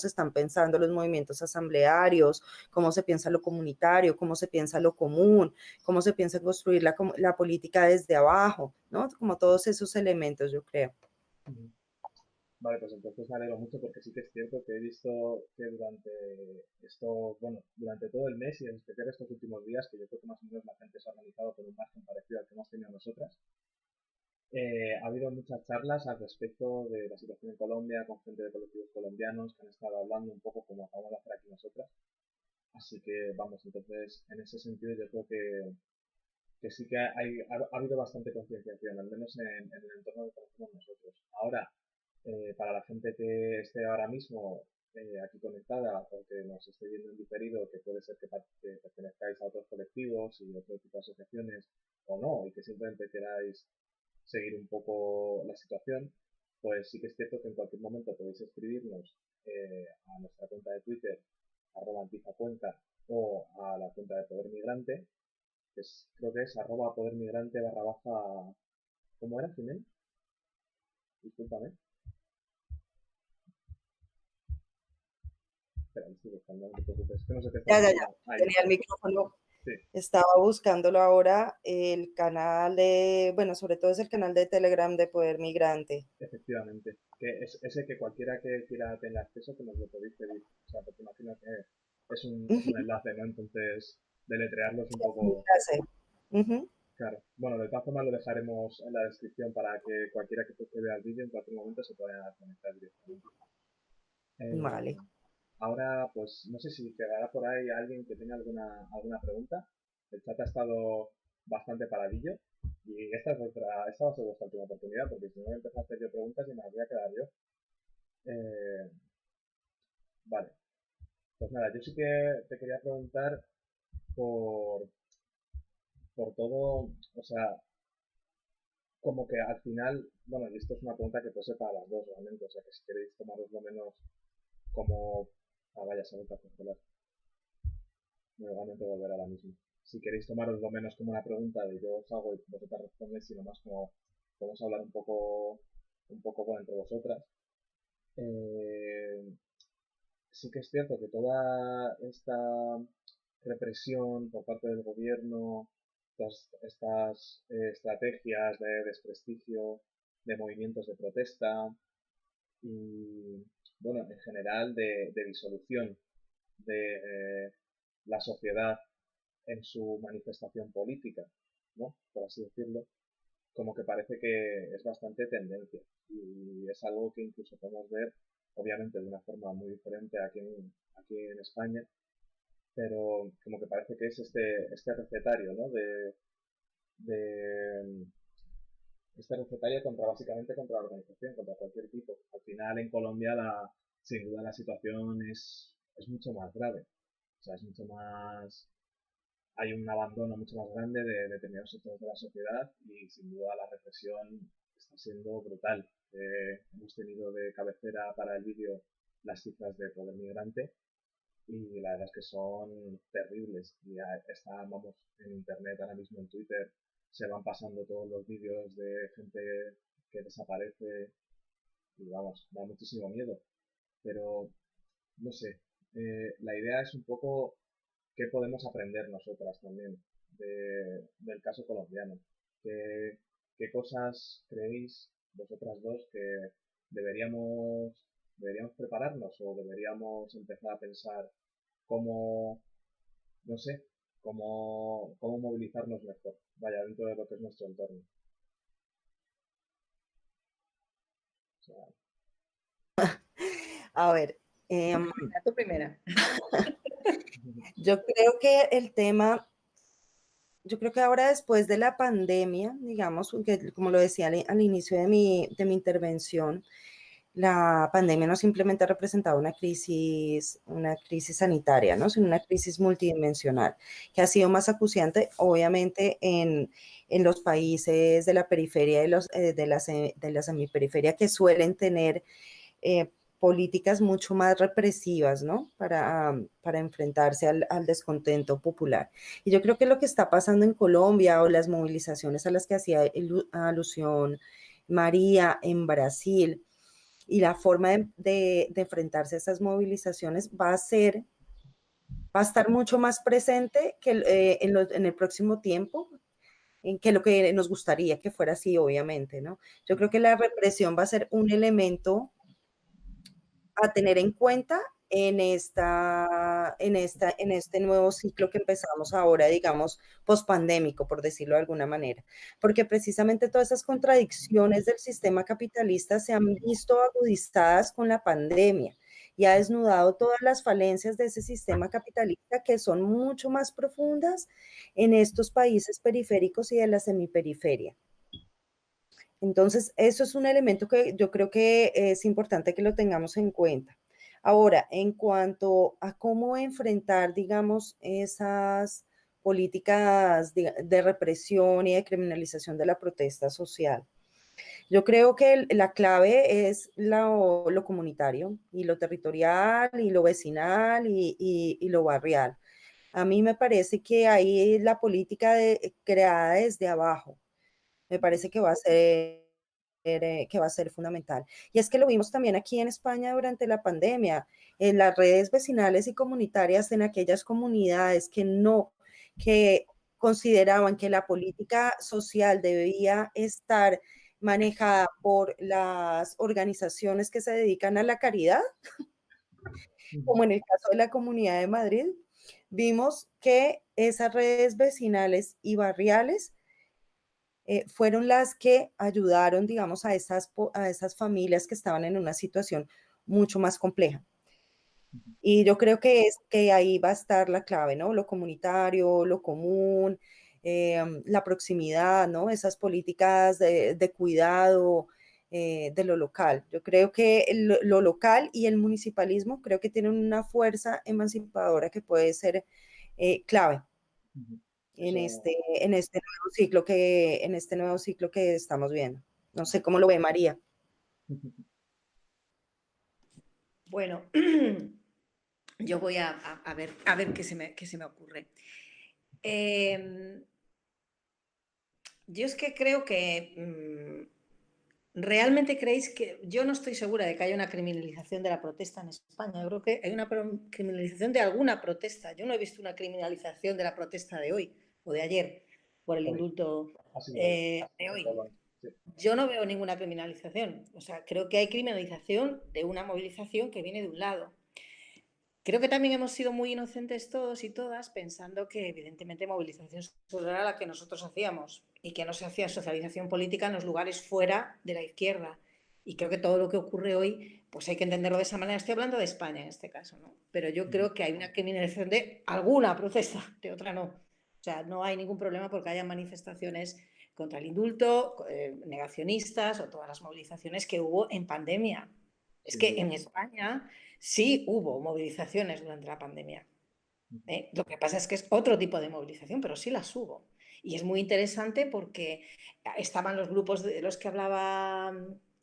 están pensando los movimientos asamblearios, cómo se piensa lo comunitario, cómo se piensa lo común, cómo se piensa construir la política desde abajo, ¿no? Como todos esos elementos, yo creo. Vale, pues entonces me alegro mucho porque sí que es cierto que he visto que durante esto, bueno, durante todo el mes y en especial estos últimos días, que yo creo que más o menos la gente se ha organizado por un margen parecido al que hemos tenido nosotras, ha habido muchas charlas al respecto de la situación en Colombia con gente de colectivos colombianos que han estado hablando un poco como acabamos de hacer aquí nosotras. Así que vamos, entonces en ese sentido yo creo que sí que ha habido bastante concienciación, al menos en el entorno que conocemos nosotros. Ahora, para la gente que esté ahora mismo aquí conectada o que nos esté viendo en diferido, que puede ser que pertenezcáis a otros colectivos y otro tipo de asociaciones o no, y que simplemente queráis seguir un poco la situación, pues sí que es cierto que en cualquier momento podéis escribirnos a nuestra cuenta de Twitter, @antifacuenca, o a la cuenta de Poder Migrante, que creo que es @podermigrante _, ¿cómo era, Jiménez? Discúlpame. Espera, lo estoy buscando, no te preocupes, que no sé qué está Ya, pasando. Ahí tenía está. el micrófono. Sí, Estaba buscándolo ahora, el canal bueno, sobre todo es el canal de Telegram de Poder Migrante. efectivamente. Que es ese que cualquiera que quiera tener acceso, que nos lo podéis pedir. O sea, porque imagino que es un enlace, ¿no? Entonces, deletrearlo es un poco Ujú. claro. Bueno, de todas formas lo dejaremos en la descripción para que cualquiera que vea el vídeo en cualquier momento se pueda conectar directamente. Vale. Ahora, pues no sé si quedará por ahí alguien que tenga alguna pregunta. El chat ha estado bastante paradillo y esta va a ser vuestra última oportunidad porque si no voy a empezar a hacer yo preguntas y me las voy a quedar yo. Eh, vale, pues nada, yo sí que te quería preguntar por, por todo, o sea, como que al final, bueno, y esto es una pregunta que puede ser para las dos realmente, o sea, que si queréis tomaros lo menos como, vaya, se me está congelar, nuevamente volver a la misma. Si queréis tomaros lo menos como una pregunta de yo os hago y vosotras respondéis, sino más como podemos hablar un poco bueno, entre vosotras. Eh, sí que es cierto que toda esta represión por parte del gobierno, todas estas estrategias de desprestigio, de movimientos de protesta y, bueno, en general de disolución de la sociedad en su manifestación política, ¿no? Por así decirlo, como que parece que es bastante tendencia y es algo que incluso podemos ver, obviamente, de una forma muy diferente aquí en España, pero como que parece que es este recetario, ¿no? De este recetario básicamente contra la organización, contra cualquier tipo. Al final en Colombia sin duda la situación es mucho más grave. O sea, es mucho más, hay un abandono mucho más grande de determinados sectores de la sociedad y sin duda la represión está siendo brutal. Hemos tenido de cabecera para el vídeo las cifras de Poder Migrante y la verdad es que son terribles. Y vamos, en internet ahora mismo en Twitter se van pasando todos los vídeos de gente que desaparece y vamos, da muchísimo miedo. Pero, no sé, la idea es un poco qué podemos aprender nosotras también del caso colombiano. ¿Qué, qué cosas creéis vosotras dos que deberíamos, deberíamos prepararnos o deberíamos empezar a pensar cómo, no sé, cómo movilizarnos mejor? Vaya, dentro de lo que es nuestro entorno. O sea, A ver, Tu primera. yo creo que el tema, yo creo que ahora después de la pandemia, digamos, que como lo decía al inicio de mi intervención, la pandemia no simplemente ha representado una crisis sanitaria, ¿no? Sino una crisis multidimensional, que ha sido más acuciante, obviamente, en los países de la periferia, de la semiperiferia, que suelen tener eh, políticas mucho más represivas, ¿no? Para enfrentarse al descontento popular. Y yo creo que lo que está pasando en Colombia o las movilizaciones a las que hacía alusión María en Brasil, y la forma de enfrentarse a esas movilizaciones va a estar mucho más presente que en el próximo tiempo, en que lo que nos gustaría que fuera así, obviamente, ¿no? Yo creo que la represión va a ser un elemento a tener en cuenta en este nuevo ciclo que empezamos ahora, digamos, pospandémico, por decirlo de alguna manera, porque precisamente todas esas contradicciones del sistema capitalista se han visto agudizadas con la pandemia y ha desnudado todas las falencias de ese sistema capitalista que son mucho más profundas en estos países periféricos y de la semiperiferia. Entonces, eso es un elemento que yo creo que es importante que lo tengamos en cuenta. Ahora, en cuanto a cómo enfrentar, digamos, esas políticas de represión y de criminalización de la protesta social, yo creo que la clave es lo comunitario y lo territorial y lo vecinal y lo barrial. A mí me parece que ahí la política creada desde abajo me parece que va a ser fundamental. Y es que lo vimos también aquí en España durante la pandemia, en las redes vecinales y comunitarias en aquellas comunidades que consideraban que la política social debía estar manejada por las organizaciones que se dedican a la caridad, como en el caso de la Comunidad de Madrid, vimos que esas redes vecinales y barriales fueron las que ayudaron, digamos, a esas familias que estaban en una situación mucho más compleja. Y yo creo que ahí va a estar la clave, ¿no? Lo comunitario, lo común, la proximidad, ¿no? Esas políticas de cuidado de lo local. Yo creo que lo local y el municipalismo creo que tienen una fuerza emancipadora que puede ser clave en eso, en este nuevo ciclo que estamos viendo. No sé cómo lo ve María. Bueno, yo voy a ver qué se me ocurre. Yo es que creo que realmente creéis que yo no estoy segura de que haya una criminalización de la protesta en España. Yo creo que hay una criminalización de alguna protesta. Yo no he visto una criminalización de la protesta de hoy o de ayer por el hoy, indulto ha sido hoy, de en hoy. Colón, sí. Yo no veo ninguna criminalización. O sea, creo que hay criminalización de una movilización que viene de un lado. Creo que también hemos sido muy inocentes todos y todas pensando que evidentemente movilización social era la que nosotros hacíamos y que no se hacía socialización política en los lugares fuera de la izquierda. Y creo que todo lo que ocurre hoy, pues hay que entenderlo de esa manera. Estoy hablando de España en este caso, ¿no? Pero yo creo que hay una criminalización de alguna protesta, de otra no. O sea, no hay ningún problema porque haya manifestaciones contra el indulto, negacionistas o todas las movilizaciones que hubo en pandemia. Es Sin que duda. en España sí hubo movilizaciones durante la pandemia. Lo que pasa es que es otro tipo de movilización, pero sí las hubo. Y es muy interesante porque estaban los grupos de los que hablaba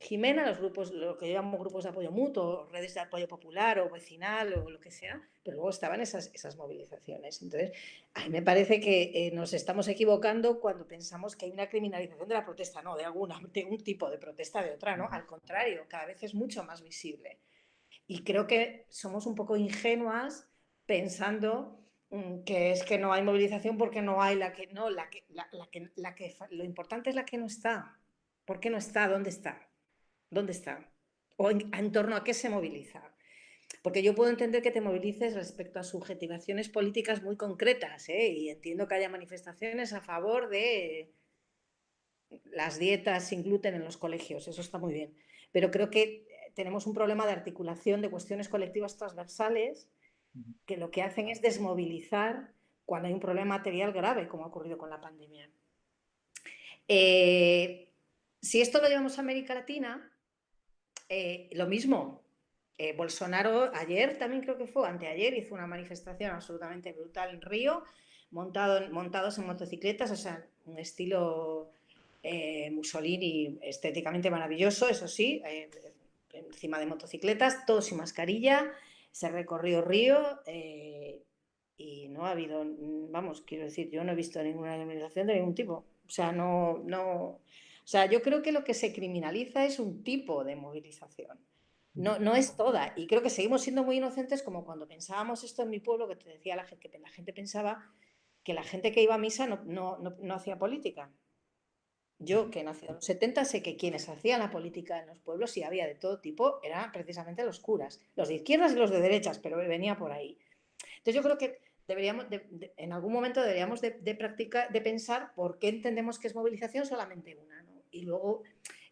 Jimena, los grupos, lo que llamamos grupos de apoyo mutuo, redes de apoyo popular o vecinal o lo que sea, pero luego estaban esas movilizaciones. Entonces, a mí me parece que nos estamos equivocando cuando pensamos que hay una criminalización de la protesta, no, de un tipo de protesta, de otra, ¿no? Al contrario, cada vez es mucho más visible. Y creo que somos un poco ingenuas pensando que es que no hay movilización porque no hay lo importante es la que no está. ¿Por qué no está? ¿Dónde está? ¿Dónde está? ¿O en torno a qué se moviliza? Porque yo puedo entender que te movilices respecto a subjetivaciones políticas muy concretas, ¿eh? Y entiendo que haya manifestaciones a favor de las dietas sin gluten en los colegios, eso está muy bien. Pero creo que tenemos un problema de articulación de cuestiones colectivas transversales que lo que hacen es desmovilizar cuando hay un problema material grave, como ha ocurrido con la pandemia. Si esto lo llevamos a América Latina, lo mismo. Bolsonaro ayer también creo que fue, anteayer, hizo una manifestación absolutamente brutal en Río, montados en motocicletas, o sea, un estilo Mussolini estéticamente maravilloso, eso sí, encima de motocicletas, todos sin mascarilla, se recorrió Río y no ha habido, vamos, quiero decir, yo no he visto ninguna movilización de ningún tipo. O sea, o sea, yo creo que lo que se criminaliza es un tipo de movilización. No es toda. Y creo que seguimos siendo muy inocentes como cuando pensábamos esto en mi pueblo, que te decía la gente, que la gente pensaba que la gente que iba a misa no hacía política. Yo, que nací en los 70, sé que quienes hacían la política en los pueblos, y había de todo tipo, eran precisamente los curas, los de izquierdas y los de derechas, pero venía por ahí. Entonces yo creo que en algún momento deberíamos de practicar, de pensar por qué entendemos que es movilización solamente una, ¿no? Y luego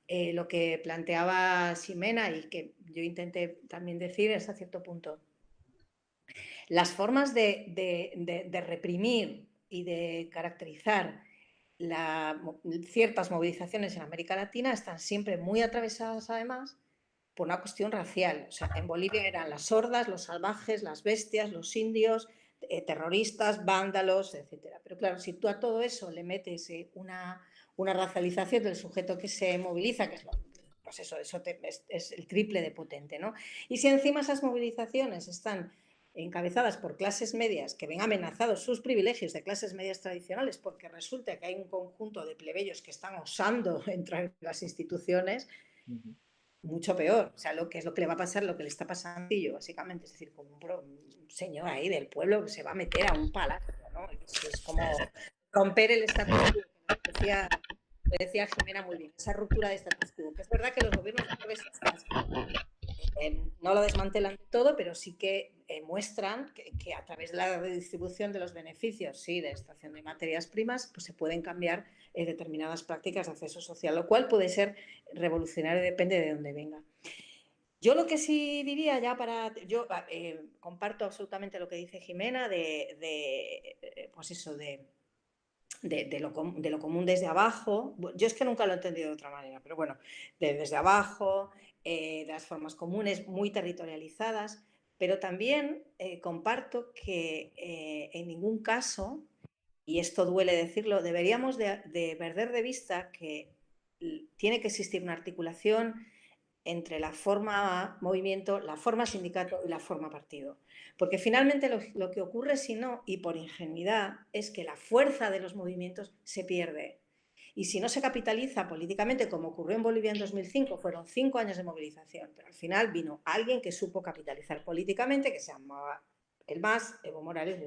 lo que planteaba Ximena y que yo intenté también decir hasta cierto punto, las formas de reprimir y de caracterizar ciertas movilizaciones en América Latina están siempre muy atravesadas además por una cuestión racial. O sea, en Bolivia eran las sordas, los salvajes, las bestias, los indios, terroristas, vándalos, etc. Pero claro, si tú a todo eso le metes una racialización del sujeto que se moviliza, que es pues eso es el triple de potente, ¿no? Y si encima esas movilizaciones están encabezadas por clases medias que ven amenazados sus privilegios de clases medias tradicionales porque resulta que hay un conjunto de plebeyos que están osando entrar en las instituciones, mucho peor. O sea, lo que es lo que le va a pasar, lo que le está pasando a Tillo, básicamente, es decir, como un señor ahí del pueblo que se va a meter a un palacio, ¿no? Es como romper el status quo, que decía Jimena muy bien, esa ruptura de status quo, que es verdad que los gobiernos progresistas no lo desmantelan todo, pero sí que muestran que a través de la redistribución de los beneficios, sí, de extracción de materias primas, pues se pueden cambiar determinadas prácticas de acceso social, lo cual puede ser revolucionario, depende de dónde venga. Yo lo que sí diría ya yo comparto absolutamente lo que dice Jimena pues eso, de lo común desde abajo. Yo es que nunca lo he entendido de otra manera, pero bueno, desde abajo, de las formas comunes muy territorializadas, pero también comparto que en ningún caso, y esto duele decirlo, deberíamos de perder de vista que tiene que existir una articulación entre la forma movimiento, la forma sindicato y la forma partido. Porque finalmente lo que ocurre, si no, y por ingenuidad, es que la fuerza de los movimientos se pierde. Y si no se capitaliza políticamente, como ocurrió en Bolivia en 2005, fueron 5 años de movilización, pero al final vino alguien que supo capitalizar políticamente, que se llamaba el MAS, Evo Morales,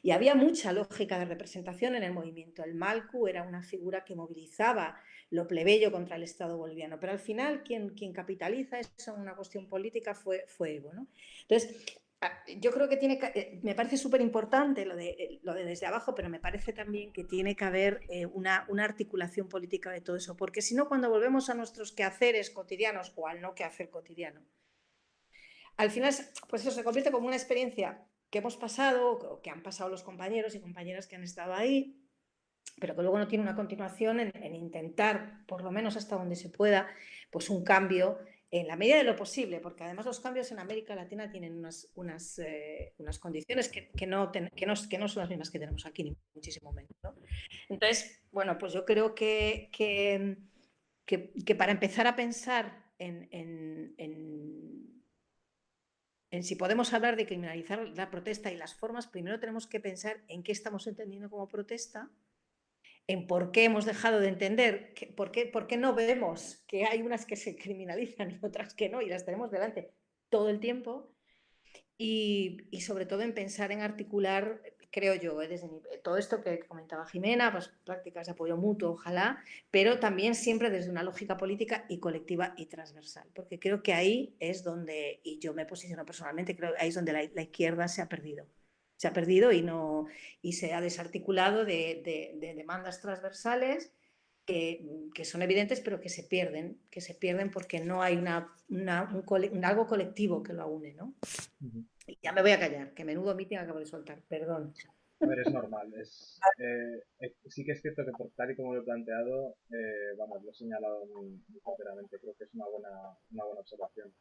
y había mucha lógica de representación en el movimiento. El Malcu era una figura que movilizaba lo plebeyo contra el Estado boliviano, pero al final quien capitaliza eso en una cuestión política fue Evo, ¿no? Entonces, yo creo que me parece súper importante lo de desde abajo, pero me parece también que tiene que haber una articulación política de todo eso, porque si no, cuando volvemos a nuestros quehaceres cotidianos o al no quehacer cotidiano, al final, pues eso se convierte como una experiencia que hemos pasado, o que han pasado los compañeros y compañeras que han estado ahí, pero que luego no tiene una continuación en intentar, por lo menos hasta donde se pueda, pues un cambio en la medida de lo posible, porque además los cambios en América Latina tienen unas condiciones que no son las mismas que tenemos aquí, ni muchísimo menos, ¿no? Entonces, bueno, pues yo creo que que para empezar a pensar en si podemos hablar de criminalizar la protesta y las formas, primero tenemos que pensar en qué estamos entendiendo como protesta, en por qué hemos dejado de entender, por qué no vemos que hay unas que se criminalizan y otras que no, y las tenemos delante todo el tiempo, y sobre todo en pensar en articular, creo yo, desde todo esto que comentaba Jimena, pues prácticas de apoyo mutuo, ojalá, pero también siempre desde una lógica política y colectiva y transversal, porque creo que ahí es donde, y yo me posiciono personalmente, creo que ahí es donde la izquierda se ha perdido. Se ha perdido y se ha desarticulado de demandas transversales que son evidentes, pero que se pierden porque no hay algo colectivo que lo une, ¿no? Y ya me voy a callar, que menudo meeting acabo de soltar, perdón. A ver, es normal. Sí que es cierto que por tal y como lo he planteado, vamos, lo he señalado muy sinceramente. Creo que es una buena observación.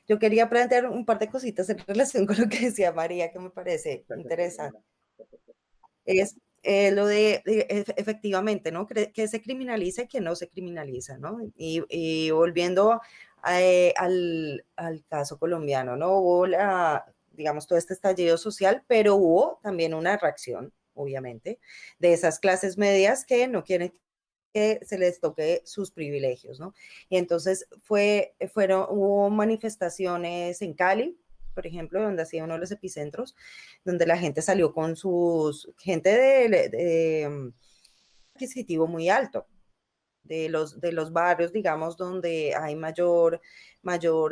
Yo quería plantear un par de cositas en relación con lo que decía María, que me parece interesante. Es lo de efectivamente, ¿no? Que se criminaliza y que no se criminaliza, ¿no? Y volviendo al caso colombiano, ¿no? Hubo digamos, todo este estallido social, pero hubo también una reacción, obviamente, de esas clases medias que no quieren que se les toque sus privilegios, ¿no? Y entonces hubo manifestaciones en Cali, por ejemplo, donde hacía uno de los epicentros, donde la gente salió con gente de adquisitivo muy alto, de los barrios, digamos, donde hay mayor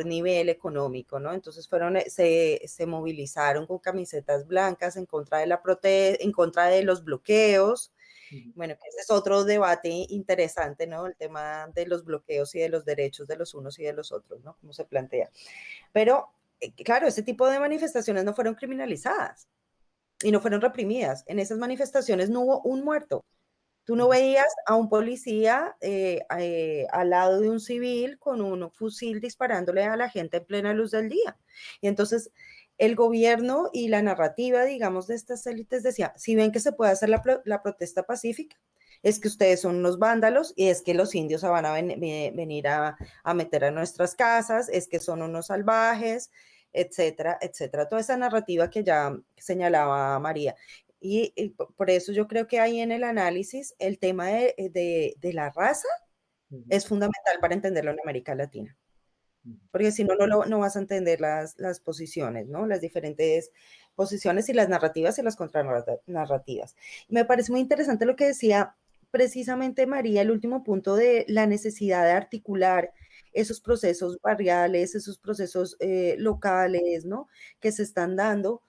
nivel económico, ¿no? Entonces se movilizaron con camisetas blancas en contra de en contra de los bloqueos. Bueno, ese es otro debate interesante, ¿no? El tema de los bloqueos y de los derechos de los unos y de los otros, ¿no? Cómo se plantea. Pero, claro, ese tipo de manifestaciones no fueron criminalizadas y no fueron reprimidas. En esas manifestaciones no hubo un muerto. Tú no veías a un policía al lado de un civil con un fusil disparándole a la gente en plena luz del día. Y entonces el gobierno y la narrativa, digamos, de estas élites decía, si ven que se puede hacer la protesta pacífica, es que ustedes son unos vándalos y es que los indios se van a venir a meter a nuestras casas, es que son unos salvajes, etcétera, etcétera. Toda esa narrativa que ya señalaba María. Y por eso yo creo que ahí en el análisis el tema de la raza es fundamental para entenderlo en América Latina. Porque si no, no vas a entender las posiciones, ¿no? Las diferentes posiciones y las narrativas y las contranarrativas. Me parece muy interesante lo que decía precisamente María, el último punto de la necesidad de articular esos procesos barriales, esos procesos locales, ¿no? Que se están dando,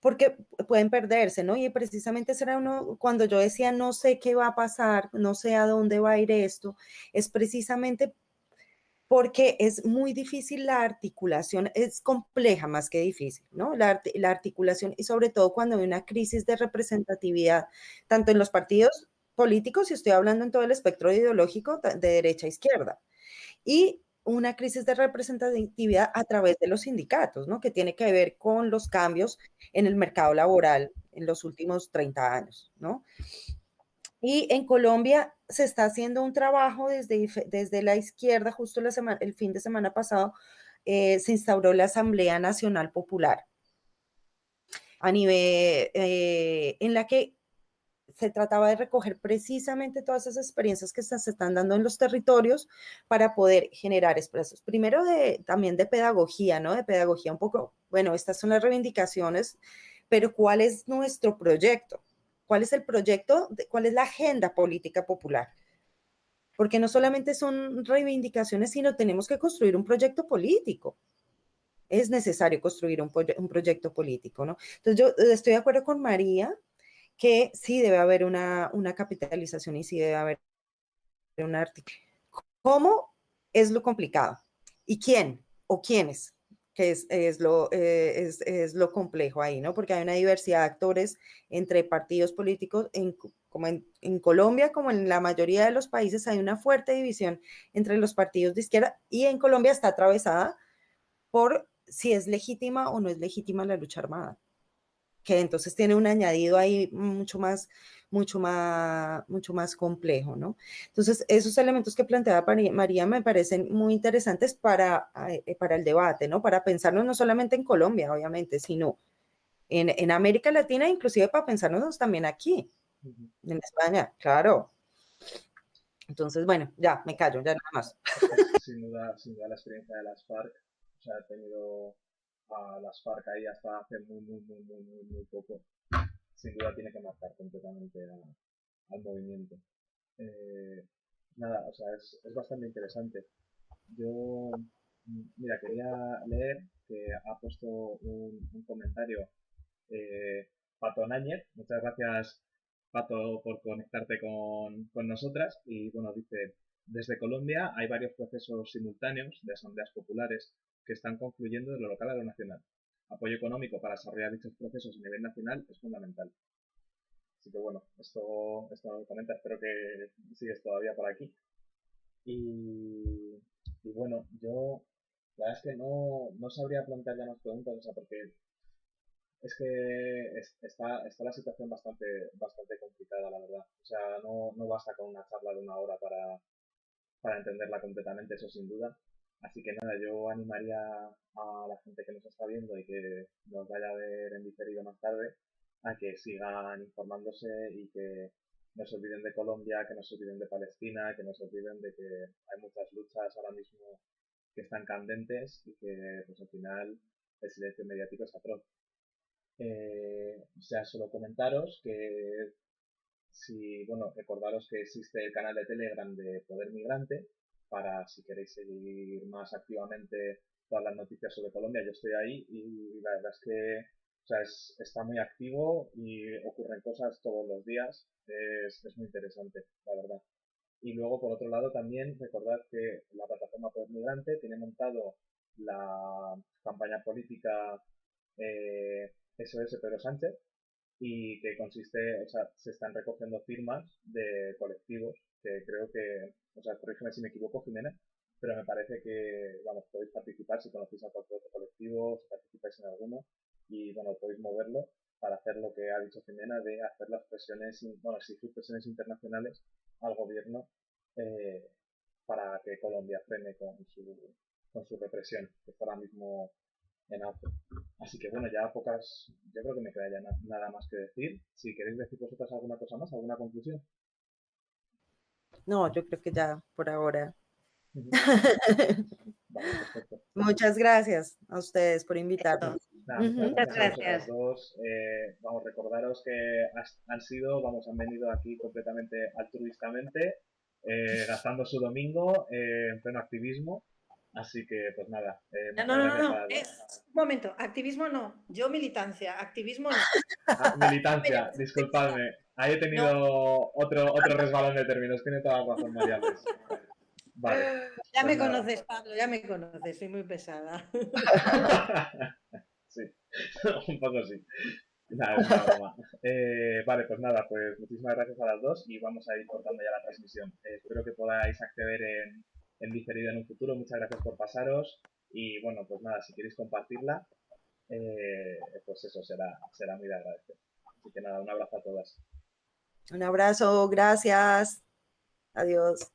porque pueden perderse, ¿no? Y precisamente será uno, cuando yo decía no sé qué va a pasar, no sé a dónde va a ir esto, es precisamente porque es muy difícil la articulación, es compleja más que difícil, ¿no? La articulación y sobre todo cuando hay una crisis de representatividad, tanto en los partidos políticos, y estoy hablando en todo el espectro ideológico de derecha a izquierda, y una crisis de representatividad a través de los sindicatos, ¿no? Que tiene que ver con los cambios en el mercado laboral en los últimos 30 años, ¿no? Y en Colombia se está haciendo un trabajo desde la izquierda, justo el fin de semana pasado, se instauró la Asamblea Nacional Popular, a nivel, en la que se trataba de recoger precisamente todas esas experiencias que se están dando en los territorios para poder generar espacios. Primero también de pedagogía, ¿no? De pedagogía un poco, bueno, estas son las reivindicaciones, pero ¿cuál es nuestro proyecto? ¿Cuál es el proyecto? ¿Cuál es la agenda política popular? Porque no solamente son reivindicaciones, sino tenemos que construir un proyecto político. Es necesario construir un proyecto político, ¿no? Entonces yo estoy de acuerdo con María que sí debe haber una capitalización y sí debe haber un artículo. ¿Cómo? Es lo complicado. ¿Y quién? ¿O quiénes? Que es lo complejo ahí, ¿no? Porque hay una diversidad de actores entre partidos políticos, como en Colombia, como en la mayoría de los países, hay una fuerte división entre los partidos de izquierda, y en Colombia está atravesada por si es legítima o no es legítima la lucha armada, que entonces tiene un añadido ahí mucho más complejo, ¿no? Entonces, esos elementos que planteaba María me parecen muy interesantes para el debate, ¿no? Para pensarnos no solamente en Colombia, obviamente, sino en América Latina, inclusive para pensarnos también aquí, en España, claro. Entonces, bueno, ya, me callo, ya nada más. Sin duda la experiencia de las FARC, o sea, he tenido a las FARC ahí hasta hace muy poco. Sin duda tiene que marcar completamente al movimiento. Nada, o sea, es bastante interesante. Yo, mira, quería leer que ha puesto un comentario Pato Náñez. Muchas gracias, Pato, por conectarte con nosotras. Y bueno, dice, desde Colombia hay varios procesos simultáneos de asambleas populares que están confluyendo de lo local a lo nacional. Apoyo económico para desarrollar dichos procesos a nivel nacional es fundamental. Así que bueno, esto lo comenta, espero que sigues todavía por aquí. Y bueno, yo la verdad es que no sabría plantear ya más preguntas, o sea, porque es que está la situación bastante complicada, la verdad. O sea, no basta con una charla de una hora para entenderla completamente, eso sin duda. Así que nada, yo animaría a la gente que nos está viendo y que nos vaya a ver en diferido más tarde a que sigan informándose y que no se olviden de Colombia, que no se olviden de Palestina, que no se olviden de que hay muchas luchas ahora mismo que están candentes y que pues al final el silencio mediático es atroz. O sea, solo comentaros que si, bueno, recordaros que existe el canal de Telegram de Poder Migrante para si queréis seguir más activamente todas las noticias sobre Colombia. Yo estoy ahí y la verdad es que, o sea, está muy activo y ocurren cosas todos los días. Es muy interesante, la verdad. Y luego, por otro lado, también recordad que la plataforma Poder Migrante tiene montado la campaña política SOS Pedro Sánchez, y que consiste, o sea, se están recogiendo firmas de colectivos que creo que, o sea, corrígeme si me equivoco, Jimena, pero me parece que, vamos, podéis participar si conocéis a cualquier otro colectivo, si participáis en alguno, y bueno, podéis moverlo para hacer lo que ha dicho Jimena de hacer las presiones, bueno, exigir presiones internacionales al gobierno eh, para que Colombia frene con su represión, que está ahora mismo en auge. Así que bueno, ya yo creo que me queda ya nada más que decir. Si queréis decir vosotras alguna cosa más, alguna conclusión. No, yo creo que ya por ahora. Vale, perfecto. Muchas gracias a ustedes por invitarnos. Nada, muchas Muchas gracias a vosotras gracias. dos. Vamos, recordaros que han venido aquí completamente altruistamente, gastando su domingo en pleno activismo. Así que, pues nada, muchas gracias a... Un momento, activismo no, yo militancia, activismo no. Militancia, disculpadme. Ahí he tenido No. otro resbalón de términos. Tiene toda la razón, María Luis. Vale. Ya Pues me nada. conoces, Pablo, ya me conoces, soy muy pesada. Sí, un poco sí. Nada, es una broma. Vale, pues nada, pues muchísimas gracias a las dos y vamos a ir cortando ya la transmisión. Espero que podáis acceder en diferido en un futuro. Muchas gracias por pasaros y bueno, pues nada, si queréis compartirla, pues eso será muy de agradecer. Así que nada, un abrazo a todas. Un abrazo, gracias. Adiós.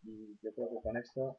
Y yo creo que con esto